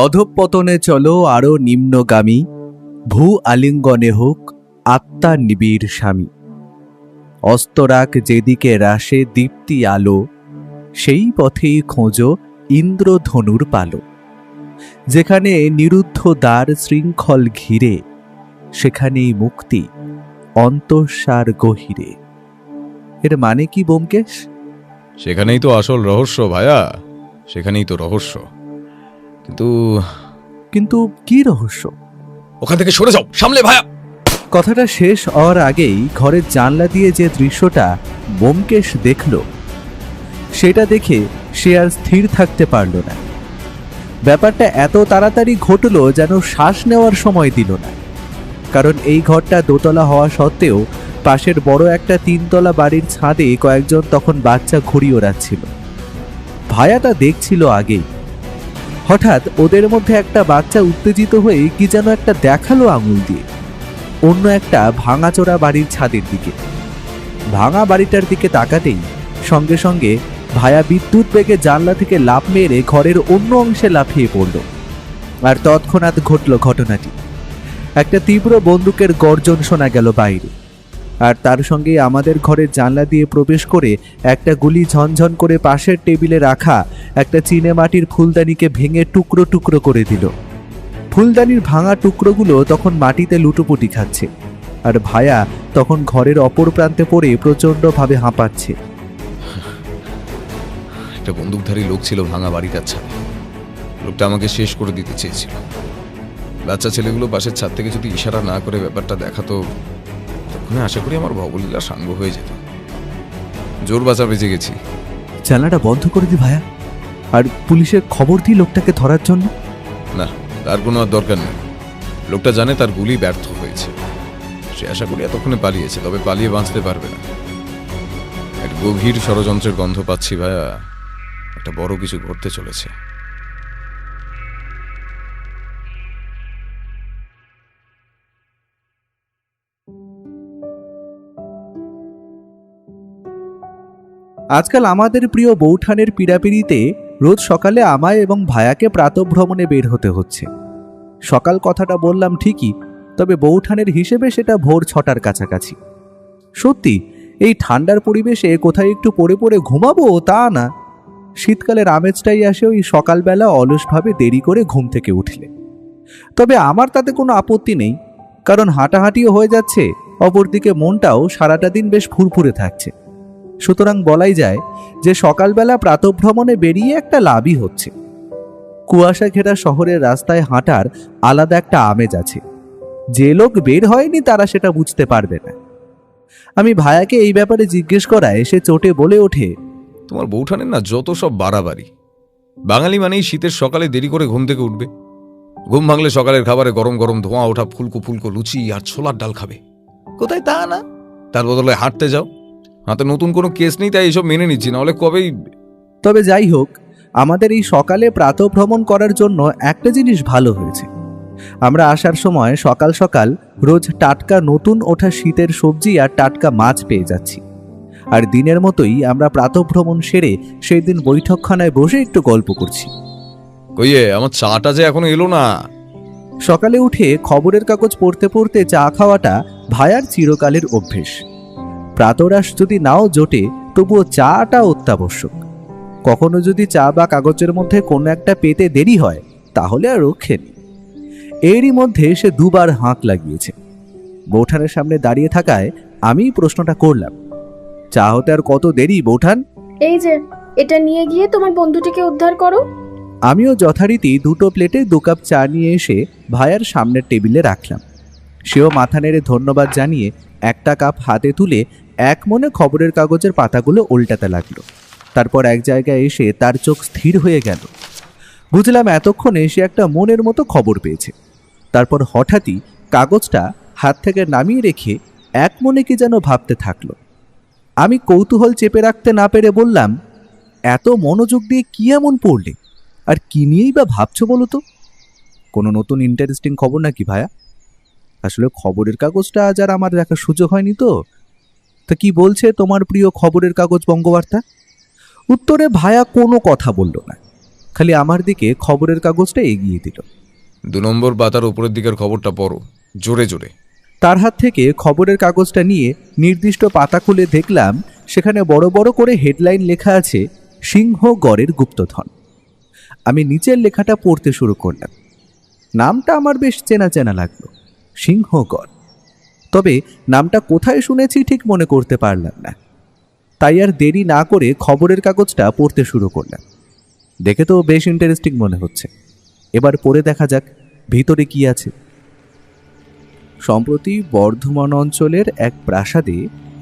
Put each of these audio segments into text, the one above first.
অধঃপতনে চলো আরো নিম্নগামী, ভূ আলিঙ্গনে হোক আত্মা নিবিড় স্বামী। অস্তরাক যেদিকে রাশে দীপ্তি আলো, সেই পথেই খোঁজো ইন্দ্রধনুর পালো। যেখানে নিরুদ্ধ দ্বার শৃঙ্খল ঘিরে, সেখানেই মুক্তি অন্তঃসার গহিরে। এর মানে কি ব্যোমকেশ? সেখানেই তো আসল রহস্য ভাইয়া, সেখানেই তো রহস্য। কিন্তু কিন্তু কি রহস্য? ওখান থেকে সরে যাও, সামলে ভাইয়া। কথাটা শেষ হওয়ার আগেই ঘরের জানলা দিয়ে যে দৃশ্যটা ব্যোমকেশ দেখল, সেটা দেখে সে আর স্থির থাকতে পারল না। ব্যাপারটা এত তাড়াতাড়ি ঘটল যেন শ্বাস নেওয়ার সময় দিল না। কারণ এই ঘরটা দোতলা হওয়া সত্ত্বেও পাশের বড় একটা 3 তলা বাড়ির ছাদে কয়েকজন তখন বাচ্চা ঘুড়ি ওড়াচ্ছিল। ভায়াটা দেখছিল আগেই। হঠাৎ ওদের মধ্যে একটা বাচ্চা উত্তেজিত হয়ে কি যেন একটা দেখালো আঙুল দিয়ে অন্য একটা ভাঙাচোরা বাড়ির ছাদের দিকে। ভাঙা বাড়িটার দিকে তাকাতেই সঙ্গে সঙ্গে ভায়া বিদ্যুৎ বেগে জানলা থেকে লাফ মেরে ঘরের অন্য অংশে লাফিয়ে পড়ল। আর তৎক্ষণাৎ ঘটল ঘটনাটি। একটা তীব্র বন্দুকের গর্জন শোনা গেল বাইরে, আর তার সঙ্গে আমাদের ঘরের জানলা দিয়ে প্রবেশ করে একটা গুলি ঝনঝন করে পাশের টেবিলে রাখা একটা চীনে মাটির ফুলদানিকে ভেঙে টুকরো টুকরো করে দিল। ফুলদানির ভাঙা টুকরোগুলো তখন মাটিতে লুটোপুটি খাচ্ছে, আর ভায়া তখন ঘরের অপর প্রান্তে পড়ে প্রচণ্ডভাবে হাঁপাচ্ছে। একটা বন্দুকধারী লোক ছিল ভাঙা বাড়িটার ছাদে। লোকটা আমাকে শেষ করে দিতে চেয়েছিল। বাচ্চা ছেলেগুলো পাশের ছাদ থেকে যদি ইশারা না করে ব্যাপারটা দেখাতো, তখন আশা করি আমার ভবলীলা সাঙ্গ হয়ে যেত। জোর বাঁচা বেঁচে গেছি। জানলাটা বন্ধ করে দি ভায়া, আর পুলিশের খবর দিই লোকটাকে ধরার জন্য। না, তার কোনো আর দরকার নেই। লোকটা জানে তার গুলি ব্যর্থ হয়েছে। সে আশা করি এতক্ষণে পালিয়েছে, তবে পালিয়ে বাঁচতে পারবে না। এক গভীর ষড়যন্ত্রের গন্ধ পাচ্ছি ভাইয়া। একটা বড় কিছু ঘটতে চলেছে। আজকাল আমাদের প্রিয় বৌঠানের পীড়াপিড়িতে রোজ সকালে আমায় এবং ভায়াকে প্রাতঃভ্রমণে বের হতে হচ্ছে। সকাল কথাটা বললাম ঠিকই, তবে বৌঠানের হিসেবে সেটা ভোর 6টার কাছাকাছি। সত্যি এই ঠান্ডার পরিবেশে কোথায় একটু পড়ে পড়ে ঘুমাবো তা না, শীতকালের আমেজটাই আসে ওই সকালবেলা অলসভাবে দেরি করে ঘুম থেকে উঠলে। তবে আমার তাতে কোনো আপত্তি নেই, কারণ হাঁটাহাঁটিও হয়ে যাচ্ছে, অপরদিকে মনটাও সারাটা দিন বেশ ফুরফুরে থাকছে। সুতরাং বলাই যায় যে সকালবেলা প্রাতঃভ্রমণে বেরিয়ে একটা লাভই হচ্ছে। কুয়াশা ঘেরা শহরের রাস্তায় হাঁটার আলাদা একটা আমেজ আছে। যে লোক বের হয়নি তারা সেটা বুঝতে পারবে না। আমি ভায়াকে এই ব্যাপারে জিজ্ঞেস করায় সে চটে বলে ওঠে, তোমার বৌঠানের না যত সব বাড়াবাড়ি। বাঙালি মানেই শীতের সকালে দেরি করে ঘুম থেকে উঠবে। ঘুম ভাঙলে সকালের খাবারে গরম গরম ধোঁয়া ওঠা ফুলকো ফুলকো লুচি আর ছোলার ডাল খাবে। কোথায় তা না, তার বদলে হাঁটতে যাও। হাতে নতুন কোনো কেস নেই, তাই এইসব মেনে নিচ্ছি, না হলে কবেই। তবে যাই হোক, আমাদের এই সকালে প্রাতঃভ্রমণ করার জন্য একটা জিনিস ভালো হয়েছে। আমরা আসার সময় সকাল সকাল রোজ টাটকা নতুন ওঠা শীতের সবজি আর টাটকা মাছ পেয়ে যাচ্ছি। আর দিনের মতোই আমরা প্রাতঃভ্রমণ সেরে সেই দিন বৈঠকখানায় বসে একটু গল্প করছি। কইয়ে আমার চাটা যে এখনো এলো না। সকালে উঠে খবরের কাগজ পড়তে পড়তে চা খাওয়াটা ভায়ার চিরকালের অভ্যেস। প্রাতরাশ যদি নাও জোটে, তবুও চাটা অত্যাবশ্যক। কখনো যদি চা বা কাগজের মধ্যে কোনো একটা পেতে দেরি হয়, তাহলে আর রক্ষে নেই। এরই মধ্যে সে 2বার হাঁক লাগিয়েছে। বৌঠানের সামনে দাঁড়িয়ে থাকায় আমি প্রশ্নটা করলাম, চা হতে আর কত দেরি বৌঠান? এই যে, এটা নিয়ে গিয়ে তোমার বন্ধুটিকে উদ্ধার করো। আমিও যথারীতি 2টো প্লেটে 2 কাপ চা নিয়ে এসে ভাইয়ার সামনের টেবিলে রাখলাম। সেও মাথা নেড়ে ধন্যবাদ জানিয়ে একটা কাপ হাতে তুলে এক মনে খবরের কাগজের পাতাগুলো উল্টাতে লাগলো। তারপর এক জায়গায় এসে তার চোখ স্থির হয়ে গেল। বুঝলাম এতক্ষণে সে একটা মনের মতো খবর পেয়েছে। তারপর হঠাৎই কাগজটা হাত থেকে নামিয়ে রেখে এক মনে কি যেন ভাবতে থাকলো। আমি কৌতূহল চেপে রাখতে না পেরে বললাম, এত মনোযোগ দিয়ে কি এমন পড়লে, আর কি নিয়েই বা ভাবছো বলো তো? কোনো নতুন ইন্টারেস্টিং খবর নাকি ভায়া? আসলে খবরের কাগজটা আজ আর আমার দেখার সুযোগ হয়নি তো। তা কি বলছে তোমার প্রিয় খবরের কাগজ বঙ্গবার্তা? উত্তরে ভায়া কোনো কথা বলল না। খালি আমার দিকে খবরের কাগজটা এগিয়ে দিল। 2 নম্বর পাতার উপরের দিকের খবরটা পড়ো, জোরে জোরে। তার হাত থেকে খবরের কাগজটা নিয়ে নির্দিষ্ট পাতা খুলে দেখলাম সেখানে বড় বড় করে হেডলাইন লেখা আছে সিংহগড়ের গুপ্তধন। আমি নিচের লেখাটা পড়তে শুরু করলাম। নামটা আমার বেশ চেনা চেনা লাগলো, সিংহগড়। তবে নামটা কোথায় শুনেছি ঠিক মনে করতে পারলাম না। তাই আর দেরি না করে খবরের কাগজটা পড়তে শুরু করলাম। দেখে তো বেশ ইন্টারেস্টিং মনে হচ্ছে। এবার পড়ে দেখা যাক ভিতরে কি আছে। সম্প্রতি বর্ধমান অঞ্চলের এক প্রাসাদে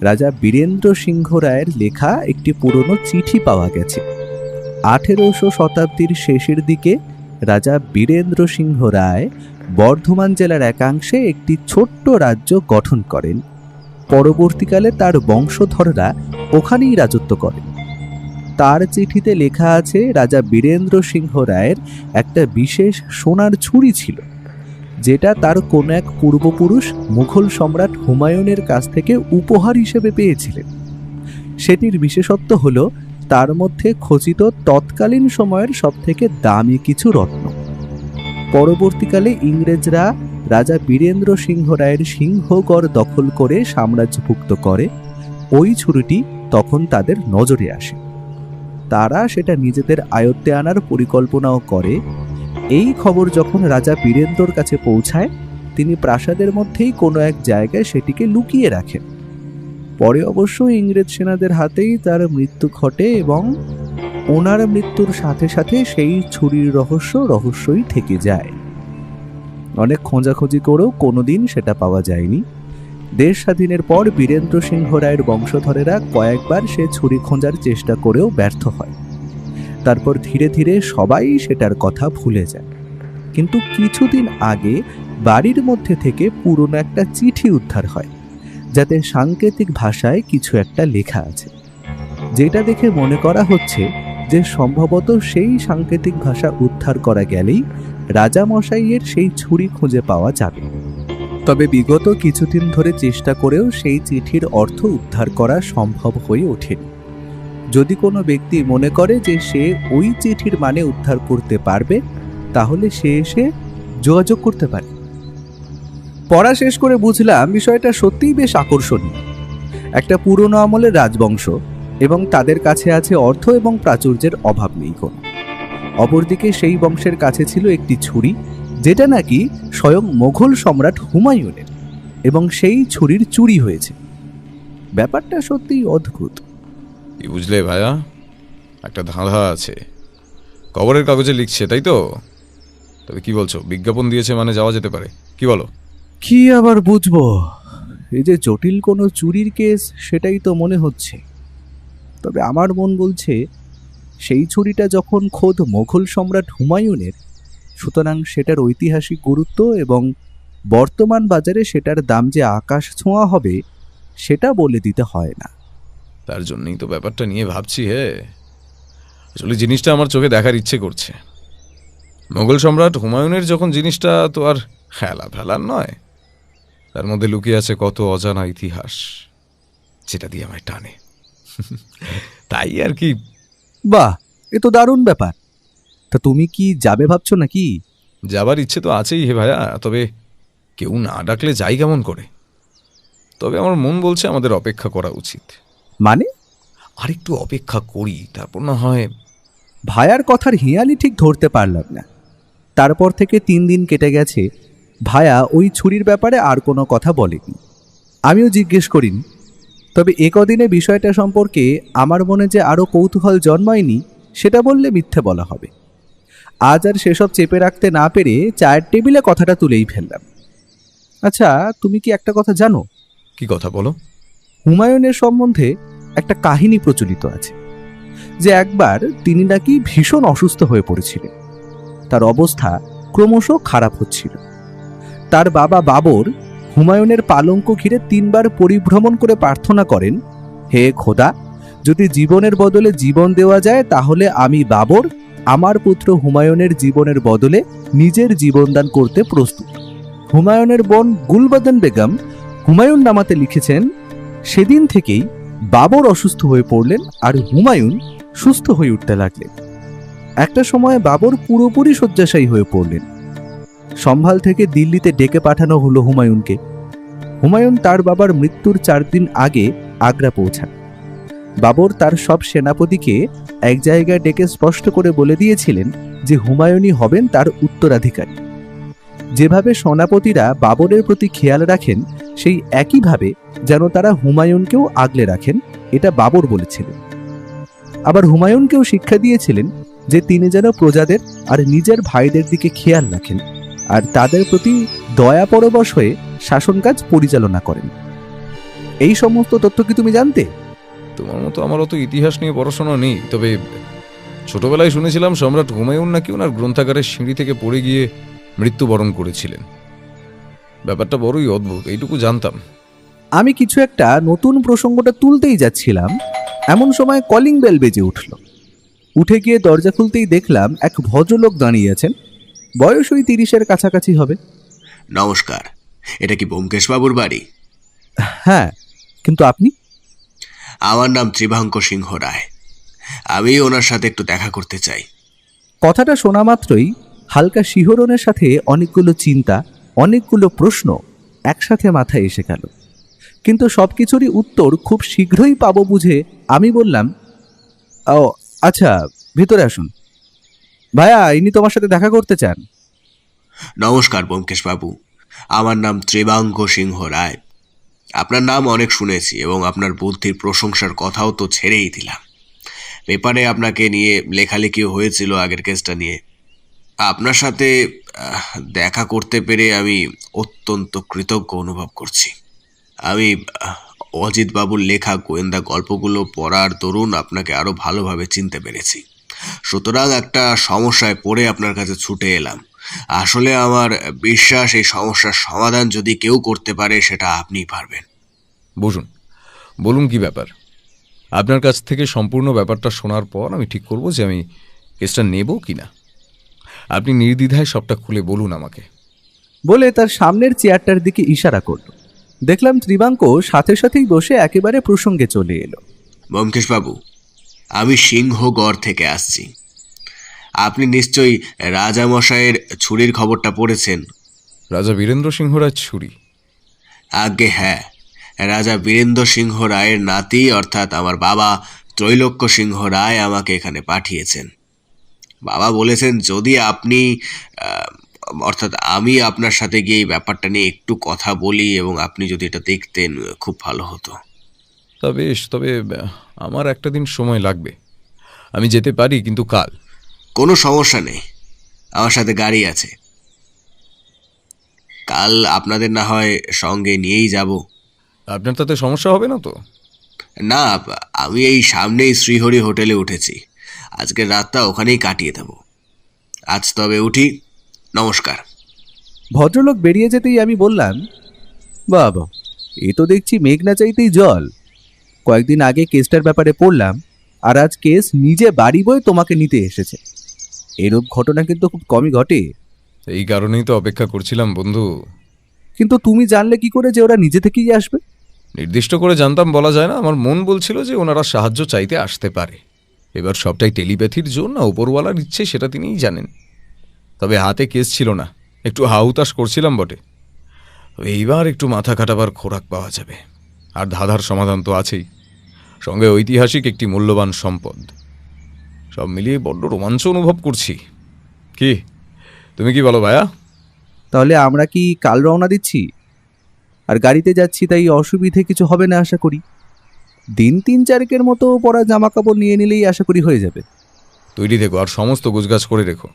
রাজা বীরেন্দ্র সিংহ রায়ের লেখা একটি পুরনো চিঠি পাওয়া গেছে। 1800 শতাব্দীর শেষের দিকে রাজা বীরেন্দ্র সিংহ রায় বর্ধমান জেলার একাংশে একটি ছোট্ট রাজ্য গঠন করেন। পরবর্তীকালে তার বংশধররা ওখানেই রাজত্ব করেন। তার চিঠিতে লেখা আছে রাজা বীরেন্দ্র সিংহ রায়ের একটা বিশেষ সোনার ছুরি ছিল, যেটা তার কোনো এক পূর্বপুরুষ মুঘল সম্রাট হুমায়ুনের কাছ থেকে উপহার হিসেবে পেয়েছিলেন। সেটির বিশেষত্ব হলো তার মধ্যে খচিত তৎকালীন সময়ের সবথেকে দামি কিছু রত্ন। পরবর্তীকালে ইংরেজরা রাজা বীরেন্দ্র সিংহ রায়ের সিংহগড় দখল করে সাম্রাজ্যভুক্ত করে। ওই ছুরিটি তখন তাদের নজরে আসে। তারা সেটা নিজেদের আয়ত্তে আনার পরিকল্পনাও করে। এই খবর যখন রাজা বীরেন্দ্রর কাছে পৌঁছায়, তিনি প্রাসাদের মধ্যেই কোনো এক জায়গায় সেটিকে লুকিয়ে রাখেন। পরে অবশ্য ইংরেজ সেনাদের হাতেই তার মৃত্যু ঘটে এবং ওনার মৃত্যুর সাথে সাথে সেই ছুরির রহস্যই থেকে যায়। অনেক খোঁজাখুঁজি করেও কোনোদিন সেটা পাওয়া যায়নি। দেশ স্বাধীনের পর বীরেন্দ্র সিংহ রায়ের বংশধরেরা কয়েকবার সে ছুরি খোঁজার চেষ্টা করেও ব্যর্থ হয়। তারপর ধীরে ধীরে সবাই সেটার কথা ভুলে যায়। কিন্তু কিছুদিন আগে বাড়ির মধ্যে থেকে পুরনো একটা চিঠি উদ্ধার হয়, যাতে সাংকেতিক ভাষায় কিছু একটা লেখা আছে, যেটা দেখে মনে করা হচ্ছে যে সম্ভবত সেই সাংকেতিক ভাষা উদ্ধার করা গেলেই রাজামশাইয়ের সেই ছুরি খুঁজে পাওয়া যাবে। তবে বিগত কিছুদিন ধরে চেষ্টা করেও সেই চিঠির অর্থ উদ্ধার করা সম্ভব হয়ে ওঠেনি। যদি কোনো ব্যক্তি মনে করে যে সে ওই চিঠির মানে উদ্ধার করতে পারবে, তাহলে সে এসে যোগাযোগ করতে পারে। পড়া শেষ করে বুঝলাম বিষয়টা সত্যিই বেশ আকর্ষণীয়। একটা পুরনো আমলের রাজবংশ এবং তাদের কাছে আছে অর্থ এবং প্রাচুর্যের অভাব নেই কোনো। অপরদিকে সেই বংশের কাছে ছিল একটি ছুরি, যেটা নাকি স্বয়ং মোঘল সম্রাট হুমায়ুনের, এবং সেই ছুরির চুরি হয়েছে। ব্যাপারটা সত্যিই অদ্ভুত। কি বুঝলে ভাইয়া? একটা ধাঁধা আছে, খবরের কাগজে লিখছে, তাই তো? তবে কি বলছো, বিজ্ঞাপন দিয়েছে মানে যাওয়া যেতে পারে, কি বলো? কি আবার বুঝবো, এই যে জটিল কোনো চুরির কেস সেটাই তো মনে হচ্ছে। তবে আমার মন বলছে সেই ছুরিটা যখন খোদ মোঘল সম্রাট হুমায়ুনের, সুতরাং সেটার ঐতিহাসিক গুরুত্ব এবং বর্তমান বাজারে সেটার দাম যে আকাশ ছোঁয়া হবে সেটা বলে দিতে হয় না। তার জন্যই তো ব্যাপারটা নিয়ে ভাবছি। আসলে জিনিসটা আমার চোখে দেখার ইচ্ছে করছে। মোগল সম্রাট হুমায়ুনের যখন জিনিসটা তো আর খেলা ফেলার নয়, তার মধ্যে লুকিয়ে আছে কত অজানা ইতিহাস, যেটা দিয়ে আমায় টানে। তাই আর কি। বাহ, এ তো দারুণ ব্যাপার। তা তুমি কি যাবে ভাবছো নাকি? যাবার ইচ্ছে তো আছেই হে ভাইয়া, তবে কেউ না ডাকলে যাই কেমন করে? তবে আমার মন বলছে আমাদের অপেক্ষা করা উচিত। মানে? আরেকটু অপেক্ষা করি, তারপর না হয়। ভায়ার কথার হিয়ালি ঠিক ধরতে পারলাম না। তারপর থেকে 3 দিন কেটে গেছে, ভায়া ওই ছুরির ব্যাপারে আর কোনো কথা বলেনি। আমিও জিজ্ঞেস করিনি। তবে একদিনে বিষয়টা সম্পর্কে আমার মনে যে আরও কৌতূহল জন্মায়নি সেটা বললে মিথ্যে বলা হবে। আজ আর সেসব চেপে রাখতে না পেরে চায়ের টেবিলে কথাটা তুলেই ফেললাম। আচ্ছা, তুমি কি একটা কথা জানো? কি কথা বলো? হুমায়ুনের সম্বন্ধে একটা কাহিনী প্রচলিত আছে যে একবার তিনি নাকি ভীষণ অসুস্থ হয়ে পড়েছিলেন। তার অবস্থা ক্রমশ খারাপ হচ্ছিল। তার বাবা বাবর হুমায়ুনের পালঙ্ক ঘিরে 3 বার পরিভ্রমণ করে প্রার্থনা করেন, হে খোদা, যদি জীবনের বদলে জীবন দেওয়া যায় তাহলে আমি বাবর আমার পুত্র হুমায়ুনের জীবনের বদলে নিজের জীবনদান করতে প্রস্তুত। হুমায়ুনের বোন গুলবদন বেগম হুমায়ুন নামাতে লিখেছেন, সেদিন থেকেই বাবর অসুস্থ হয়ে পড়লেন আর হুমায়ুন সুস্থ হয়ে উঠতে লাগলেন। একটা সময় বাবর পুরোপুরি শয্যাশায়ী হয়ে পড়লেন। সম্ভাল থেকে দিল্লিতে ডেকে পাঠানো হলো হুমায়ুনকে। হুমায়ুন তার বাবার মৃত্যুর 4 দিন আগে আগ্রা পৌঁছান। বাবর তার সব সেনাপতিকে এক জায়গায় ডেকে স্পষ্ট করে বলে দিয়েছিলেন যে হুমায়ুনই হবেন তার উত্তরাধিকারী। যেভাবে সেনাপতিরা বাবরের প্রতি খেয়াল রাখেন, সেই একইভাবে যেন তারা হুমায়ুনকেও আগলে রাখেন, এটা বাবর বলেছিলেন। আবার হুমায়ুনকেও শিক্ষা দিয়েছিলেন যে তিনি যেন প্রজাদের আর নিজের ভাইদের দিকে খেয়াল রাখেন আর তাদের প্রতি দয়া পরবশ হয়ে শাসন কাজ পরিচালনা করেন। এই সমস্ত তথ্য কি তুমি জানতে? তোমার মতো আমার অত ইতিহাস নিয়ে পড়াশোনা নেই, তবে ছোটবেলায় শুনেছিলাম সম্রাট হুমায়ুন নাকি ওনার গ্রন্থাগারের সিঁড়ি থেকে পড়ে গিয়ে মৃত্যুবরণ করেছিলেন। ব্যাপারটা বড়ই অদ্ভুত, এইটুকু জানতাম। আমি কিছু একটা নতুন প্রসঙ্গটা তুলতেই যাচ্ছিলাম, এমন সময় কলিং বেল বেজে উঠল। উঠে গিয়ে দরজা খুলতেই দেখলাম এক ভদ্রলোক দাঁড়িয়ে আছেন। বয়স ওই 30-এর কাছাকাছি হবে। নমস্কার, এটা কি ব্যোমকেশবাবুর বাড়ি? হ্যাঁ, কিন্তু আপনি? আমার নাম ত্রিবাঙ্কর সিংহ রায়। আমি ওনার সাথে একটু দেখা করতে চাই। কথাটা শোনা মাত্রই হালকা শিহরণের সাথে অনেকগুলো চিন্তা, অনেকগুলো প্রশ্ন একসাথে মাথায় এসে গেল। কিন্তু সবকিছুরই উত্তর খুব শীঘ্রই পাবো বুঝে আমি বললাম, ও আচ্ছা, ভিতরে আসুন। ভাইয়া, ইনি তোমার সাথে দেখা করতে চান। নমস্কার ব্যোমকেশবাবু, আমার নাম ত্রিবাঙ্কর সিংহ রায়। আপনার নাম অনেক শুনেছি এবং আপনার বুদ্ধির প্রশংসার কথাও তো ছেড়েই দিলাম। পেপারে আপনাকে নিয়ে লেখালেখিও হয়েছিল আগের কেসটা নিয়ে। আপনার সাথে দেখা করতে পেরে আমি অত্যন্ত কৃতজ্ঞ অনুভব করছি। আমি অজিত বাবুর লেখা গোয়েন্দা গল্পগুলো পড়ার দরুন আপনাকে আরো ভালোভাবে চিনতে পেরেছি। সুতরাং একটা সমস্যায় পড়ে আপনার কাছে ছুটে এলাম। আসলে আমার বিশ্বাস এই সমস্যার সমাধান যদি কেউ করতে পারে সেটা আপনিই পারবেন। বসুন, বলুন কি ব্যাপার। আপনার কাছ থেকে সম্পূর্ণ ব্যাপারটা শোনার পর আমি ঠিক করব যে আমি কেসটা নেব কি না। আপনি নির্দ্বিধায় সবটা খুলে বলুন আমাকে। বলে তার সামনের চেয়ারটার দিকে ইশারা করল। দেখলাম ত্রিবাঙ্ক সাথে সাথেই বসে একেবারে প্রসঙ্গে চলে এলো। ব্যোমকেশবাবু, আমি সিংহগড় থেকে আসছি। আপনি নিশ্চয়ই রাজামশাইয়ের ছুরির খবরটা পড়েছেন। রাজা বীরেন্দ্র সিংহ রায় ছুরি? আজ্ঞে হ্যাঁ, রাজা বীরেন্দ্র সিংহ রায়ের নাতি অর্থাৎ আমার বাবা ত্রৈলোক্য সিংহ রায় আমাকে এখানে পাঠিয়েছেন। বাবা বলেছেন যদি আপনি অর্থাৎ আমি আপনার সাথে গিয়ে এই ব্যাপারটা নিয়ে একটু কথা বলি এবং আপনি যদি এটা দেখতেন খুব ভালো হতো। তবে আমার একটা দিন সময় লাগবে। আমি যেতে পারি, কিন্তু কাল। কোনো সমস্যা নেই, আমার সাথে গাড়ি আছে। কাল আপনাদের না হয় সঙ্গে নিয়েই যাব। আপনার তাতে সমস্যা হবে না তো? না, আমি এই সামনেই শ্রীহরি হোটেলে উঠেছি। আজকের রাতটা ওখানেই কাটিয়ে দেব। আজ তবে উঠি, নমস্কার। ভদ্রলোক বেরিয়ে যেতেই আমি বললাম, বাবা, এ তো দেখছি মেঘ না চাইতেই জল। কয়েকদিন আগে কেসটার ব্যাপারে পড়লাম, আর আজ কেস নিজে বাড়ি বয়ে তোমাকে নিতে এসেছে। এরূপ ঘটনা কিন্তু খুব কমই ঘটে। এই কারণেই তো অপেক্ষা করছিলাম বন্ধু। কিন্তু তুমি জানলে কি করে যে ওরা নিজে থেকেই আসবে? নির্দিষ্ট করে জানতাম বলা যায় না, আমার মন বলছিল যে ওনারা সাহায্য চাইতে আসতে পারে। এবার সবটাই টেলিপ্যাথির জন্য, উপরওয়ালার ইচ্ছে সেটা তিনিই জানেন। তবে হাতে কেস ছিল না, একটু হাউতাস করছিলাম বটে। এইবার একটু মাথা কাটাবার খোরাক পাওয়া যাবে। আর ধাঁধার সমাধান তো আছেই, সঙ্গে ঐতিহাসিক একটি মূল্যবান সম্পদ। সব মিলিয়ে বড্ড রোমাঞ্চ অনুভব করছি। কি তুমি কি বলো ভাইয়া? তাহলে আমরা কি কাল রওনা দিচ্ছি? আর গাড়িতে যাচ্ছি, তাই অসুবিধে কিছু হবে না আশা করি। দিন 3-4 মতো পরা জামা কাপড় নিয়ে নিলেই আশা করি হয়ে যাবে। তৈরি থেকো আর সমস্ত গোছগাছ করে রেখো।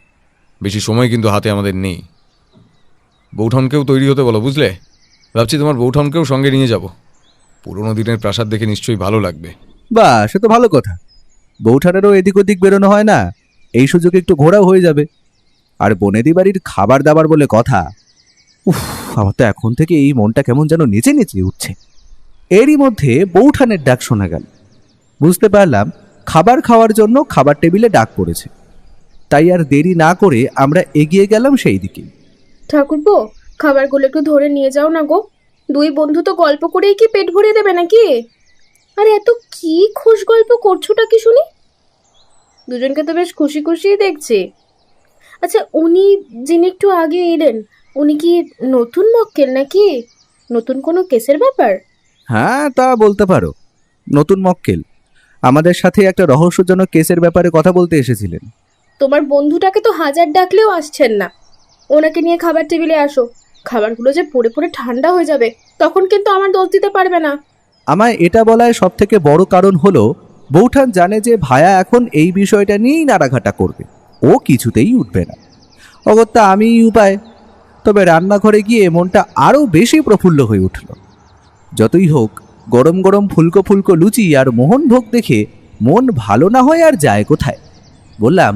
বেশি সময় কিন্তু হাতে আমাদের নেই। বৌঠানকেও তৈরি হতে বলো, বুঝলে? ভাবছি তোমার বৌঠানকেও সঙ্গে নিয়ে যাব। পুরোনো দিনের প্রাসাদ দেখে নিশ্চয়ই ভালো লাগবে। বা, সে তো ভালো কথা। বৌঠানেরও এদিক ওদিক বেরোনো হয় না, এই সুযোগে একটু ঘোরাও হয়ে যাবে। আর বনেদি বাড়ির খাবার দাবার বলে কথা, উফ, আমার তো এখন থেকে এই মনটা কেমন যেন নেচে নেচে উঠছে। এরই মধ্যে বৌঠানের ডাক শোনা গেল। বুঝতে পারলাম খাবার খাওয়ার জন্য খাবার টেবিলে ডাক পড়েছে। তাই আর দেরি না করে আমরা এগিয়ে গেলাম সেই দিকে। ঠাকুরপো, খাবারগুলো একটু ধরে নিয়ে যাও না গো। 2 বন্ধু তো গল্প করেই কি পেট ভরিয়ে দেবে নাকি? আর এত কি খুশ গল্প করছোটা কি শুনি? দুজনকে তো বেশ খুশি খুশিই দেখছি। আচ্ছা, উনি যিনি একটু আগে এলেন, উনি কি নতুন মক্কেল নাকি? নতুন কোনো কেসের ব্যাপার? হ্যাঁ, তা বলতে পারো। নতুন মক্কেল আমাদের সাথে একটা রহস্যজনক কেসের ব্যাপারে কথা বলতে এসেছিলেন। তোমার বন্ধুটাকে তো হাজার ডাকলেও আসছেন না। ওনাকে নিয়ে খাবার টেবিলে আসো। খাবারগুলো যে পড়ে পড়ে ঠান্ডা হয়ে যাবে, তখন কিন্তু আমার দোষ দিতে পারবে না। আমায় এটা বলায় সব থেকে বড় কারণ হলো বৌঠান জানে যে ভায়া এখন এই বিষয়টা নিয়েই নাড়াঘাটা করবে, ও কিছুতেই উঠবে না। অগত্যা আমিই উপায়। তবে রান্নাঘরে গিয়ে মনটা আরও বেশি প্রফুল্ল হয়ে উঠল। যতই হোক, গরম গরম ফুলকো ফুলকো লুচি আর মোহনভোগ দেখে মন ভালো না হয় আর যায় কোথায়। বললাম,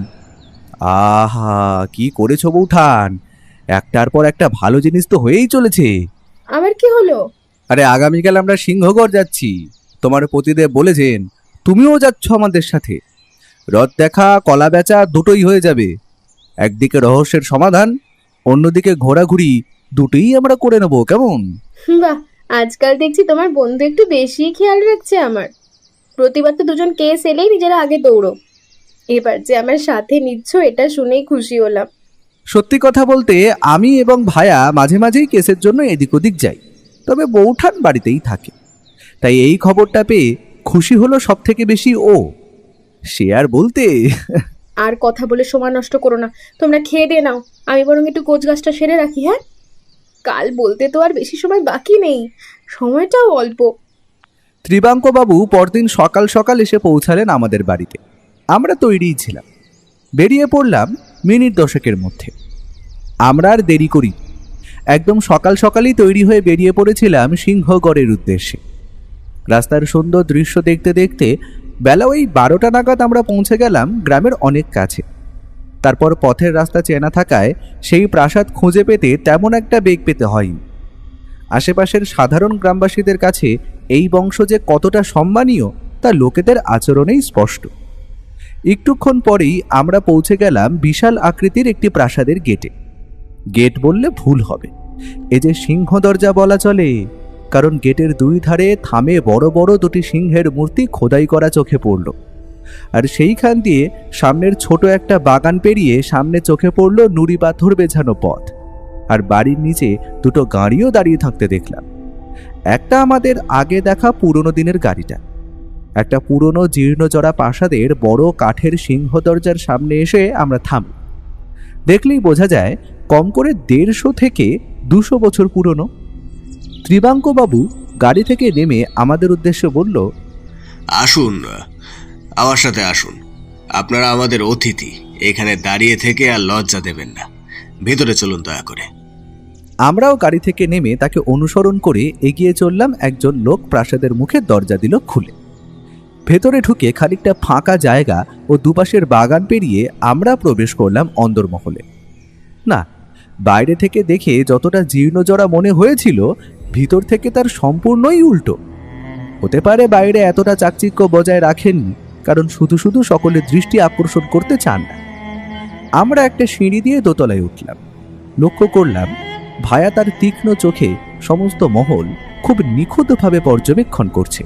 আহা, কি করেছো বৌঠান, একটার পর একটা ভালো জিনিস তো হয়েই চলেছে। আবার কি হলো? আরে, আগামীকাল আমরা সিংহগড় যাচ্ছি। তোমার পতিদেব বলেছেন তুমিও যাচ্ছ আমাদের সাথে। রথ দেখা, কলা বেচা দুটোই হয়ে যাবে। একদিকে রহস্যের সমাধান, অন্যদিকে ঘোরাঘুরি, দুটোই আমরা করে নেব, কেমন? বাহ, আজকাল দেখছি তোমার বন্ধু একটু বেশি খেয়াল রাখছে আমার। প্রতিবার তো দুজন কেস এলেই নিজেরা আগে দৌড়ো। এবার যে আমার সাথে নিচ্ছ, এটা শুনেই খুশি হলাম। সত্যি কথা বলতে আমি এবং ভায়া মাঝে মাঝেই কেসের জন্য এদিক ওদিক যাই, তবে বৌঠান বাড়িতেই থাকে। তাই এই খবরটা পেয়ে খুশি হলো সব থেকে বেশি ও। সে আর বলতে। আর কথা বলে সময় নষ্ট করো না, তোমরা খেয়ে দিয়ে নাও। আমি বরং একটু কোচগাছটা সেরে রাখি। হ্যাঁ, কাল বলতে তো আর বেশি সময় বাকি নেই, সময়টাও অল্প। ত্রিবাঙ্কবাবু পরদিন সকাল সকাল এসে পৌঁছালেন আমাদের বাড়িতে। আমরা তৈরিই ছিলাম। বেরিয়ে পড়লাম মিনিট 10-এর মধ্যে। আমরা আর দেরি করি, একদম সকাল সকালই তৈরি হয়ে বেরিয়ে পড়েছিলাম সিংহগড়ের উদ্দেশ্যে। রাস্তার সুন্দর দৃশ্য দেখতে দেখতে বেলা ওই 12টা নাগাদ আমরা পৌঁছে গেলাম গ্রামের অনেক কাছে। তারপর পথের রাস্তা চেনা থাকায় সেই প্রাসাদ খুঁজে পেতে তেমন একটা বেগ পেতে হয়নি। আশেপাশের সাধারণ গ্রামবাসীদের কাছে এই বংশ যে কতটা সম্মানীয় তা লোকেদের আচরণেই স্পষ্ট। একটুক্ষণ পরেই আমরা পৌঁছে গেলাম বিশাল আকৃতির একটি প্রাসাদের গেটে। গেট বললে ভুল হবে, এ যে সিংহ দরজা বলা চলে, কারণ গেটের দুই ধারে থামে বড় বড় দুটি সিংহের মূর্তি খোদাই করা চোখে পড়ল। আর সেইখান দিয়ে সামনের ছোট একটা বাগান পেরিয়ে সামনে চোখে পড়ল নুড়ি পাথর বেছানো পথ। আর বাড়ির নিচে দুটো গাড়িও দাঁড়িয়ে থাকতে দেখলাম। একটা আমাদের আগে দেখা পুরনো দিনের গাড়িটা। একটা পুরনো জীর্ণজরা প্রাসাদের বড় কাঠের সিংহ দরজার সামনে এসে আমরা থামি। দেখলেই বোঝা যায় কম করে 150 থেকে 200 বছর পুরনো। ত্রিবাঙ্কবাবু গাড়ি থেকে নেমে আমাদের উদ্দেশ্যে বলল, আসুন, আমার সাথে আসুন। আপনারা আমাদের অতিথি, এখানে দাঁড়িয়ে থেকে আর লজ্জা দেবেন না। ভেতরে চলুন দয়া করে। আমরাও গাড়ি থেকে নেমে তাকে অনুসরণ করে এগিয়ে চললাম। একজন লোক প্রাসাদের মুখে দরজা দিল খুলে। ভেতরে ঢুকে খানিকটা ফাঁকা জায়গা ও দুপাশের বাগান পেরিয়ে আমরা প্রবেশ করলাম অন্দরমহলে। না, বাইরে থেকে দেখে যতটা জীর্ণজরা মনে হয়েছিল, ভিতর থেকে তার সম্পূর্ণই উল্টো। হতে পারে বাইরে এতটা চাকচিক্য বজায় রাখেননি কারণ শুধু শুধু সকলের দৃষ্টি আকর্ষণ করতে চান না। আমরা একটা সিঁড়ি দিয়ে দোতলায় উঠলাম। লক্ষ্য করলাম ভায়া তার তীক্ষ্ণ চোখে সমস্ত মহল খুব নিখুঁতভাবে পর্যবেক্ষণ করছে।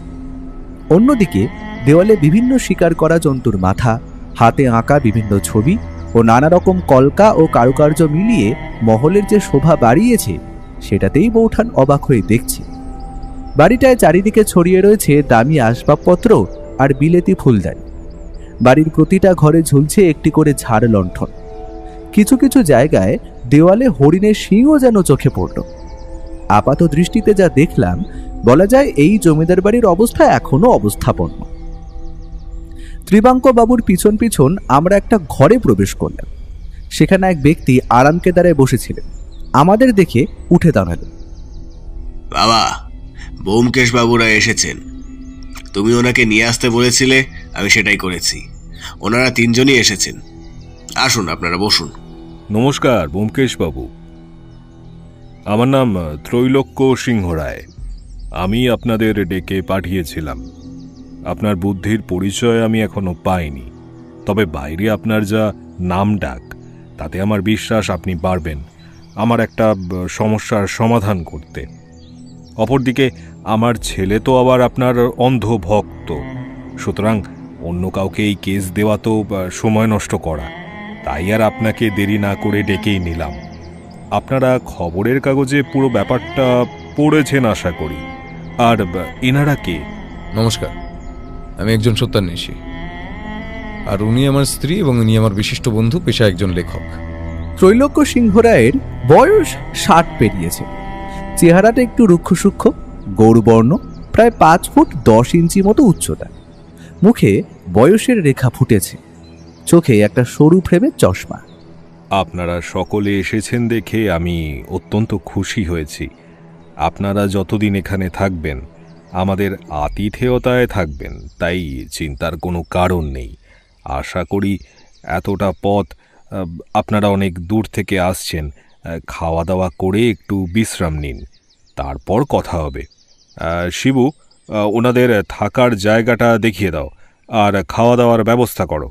অন্যদিকে দেওয়ালে বিভিন্ন শিকার করা জন্তুর মাথা, হাতে আঁকা বিভিন্ন ছবি ও নানা রকম কলকা ও কারুকার্য মিলিয়ে মহলের যে শোভা বাড়িয়েছে, সেটাতেই বৌঠান অবাক হয়ে দেখছে। বাড়িটায় চারিদিকে ছড়িয়ে রয়েছে দামি আসবাবপত্র আর বিলেতি ফুলদানি। বাড়ির প্রতিটা ঘরে ঝুলছে একটি করে ঝাড় লণ্ঠন। কিছু কিছু জায়গায় দেওয়ালে হরিণের শিংও যেন চোখে পড়ল। আপাত দৃষ্টিতে যা দেখলাম, বলা যায় এই জমিদার বাড়ির অবস্থা এখনো অবস্থাপন্ন। ত্রিবাঙ্কবাবুর পিছন পিছন আমরা একটা ঘরে প্রবেশ করলাম। সেখানে এক ব্যক্তি আরাম কেদারায় বসেছিলেন। আমাদের দেখে উঠে দাঁড়ালো। বাবা, ব্যোমকেশ বাবুরা এসেছেন। তুমি ওনাকে নিয়ে আসতে বলেছিলে, আমি সেটাই করেছি। ওনারা 3 জনই এসেছেন। আসুন, আপনারা বসুন। নমস্কার ব্যোমকেশ বাবু, আমার নাম ত্রৈলোক্য সিংহ রায়। আমি আপনাদের ডেকে পাঠিয়েছিলাম। আপনার বুদ্ধির পরিচয় আমি এখনো পাইনি, তবে বাইরে আপনার যা নাম ডাক তাতে আমার বিশ্বাস আপনি পারবেন আমার একটা সমস্যার সমাধান করতে। অপরদিকে আমার ছেলে তো আবার আপনার অন্ধ ভক্ত, সুতরাং অন্য কাউকে এই কেস দেওয়া তো সময় নষ্ট করা, তাই আর আপনাকে দেরি না করে ডেকেই নিলাম। আপনারা খবরের কাগজে পুরো ব্যাপারটা পড়েছেন আশা করি। আর এনারা কে? নমস্কার, আমি একজন সত্যান্বেষী, আর উনি আমার স্ত্রী এবং উনি আমার বিশিষ্ট বন্ধু, পেশা একজন লেখক। ত্রৈলোক্য সিংহ রায়ের বয়স 60 পেরিয়েছে। চেহারাটা একটু রুক্ষ-সূক্ষ্ম, গৌরবর্ণ, প্রায় 5 ফুট 10 ইঞ্চি মতো উচ্চতা। মুখে বয়সের রেখা ফুটেছে, চোখে একটা সরু ফ্রেমের চশমা। আপনারা সকলে এসেছেন দেখে আমি অত্যন্ত খুশি হয়েছি। আপনারা যতদিন এখানে থাকবেন আমাদের আতিথেয়তায় থাকবেন, তাই চিন্তার কোনো কারণ নেই। আশা করি এতটা পথ আপনারা অনেক দূর থেকে আসছেন, খাওয়া দাওয়া করে একটু বিশ্রাম নিন, তারপর কথা হবে। শিবু, ওনাদের থাকার জায়গাটা দেখিয়ে দাও আর খাওয়া দাওয়ার ব্যবস্থা করো।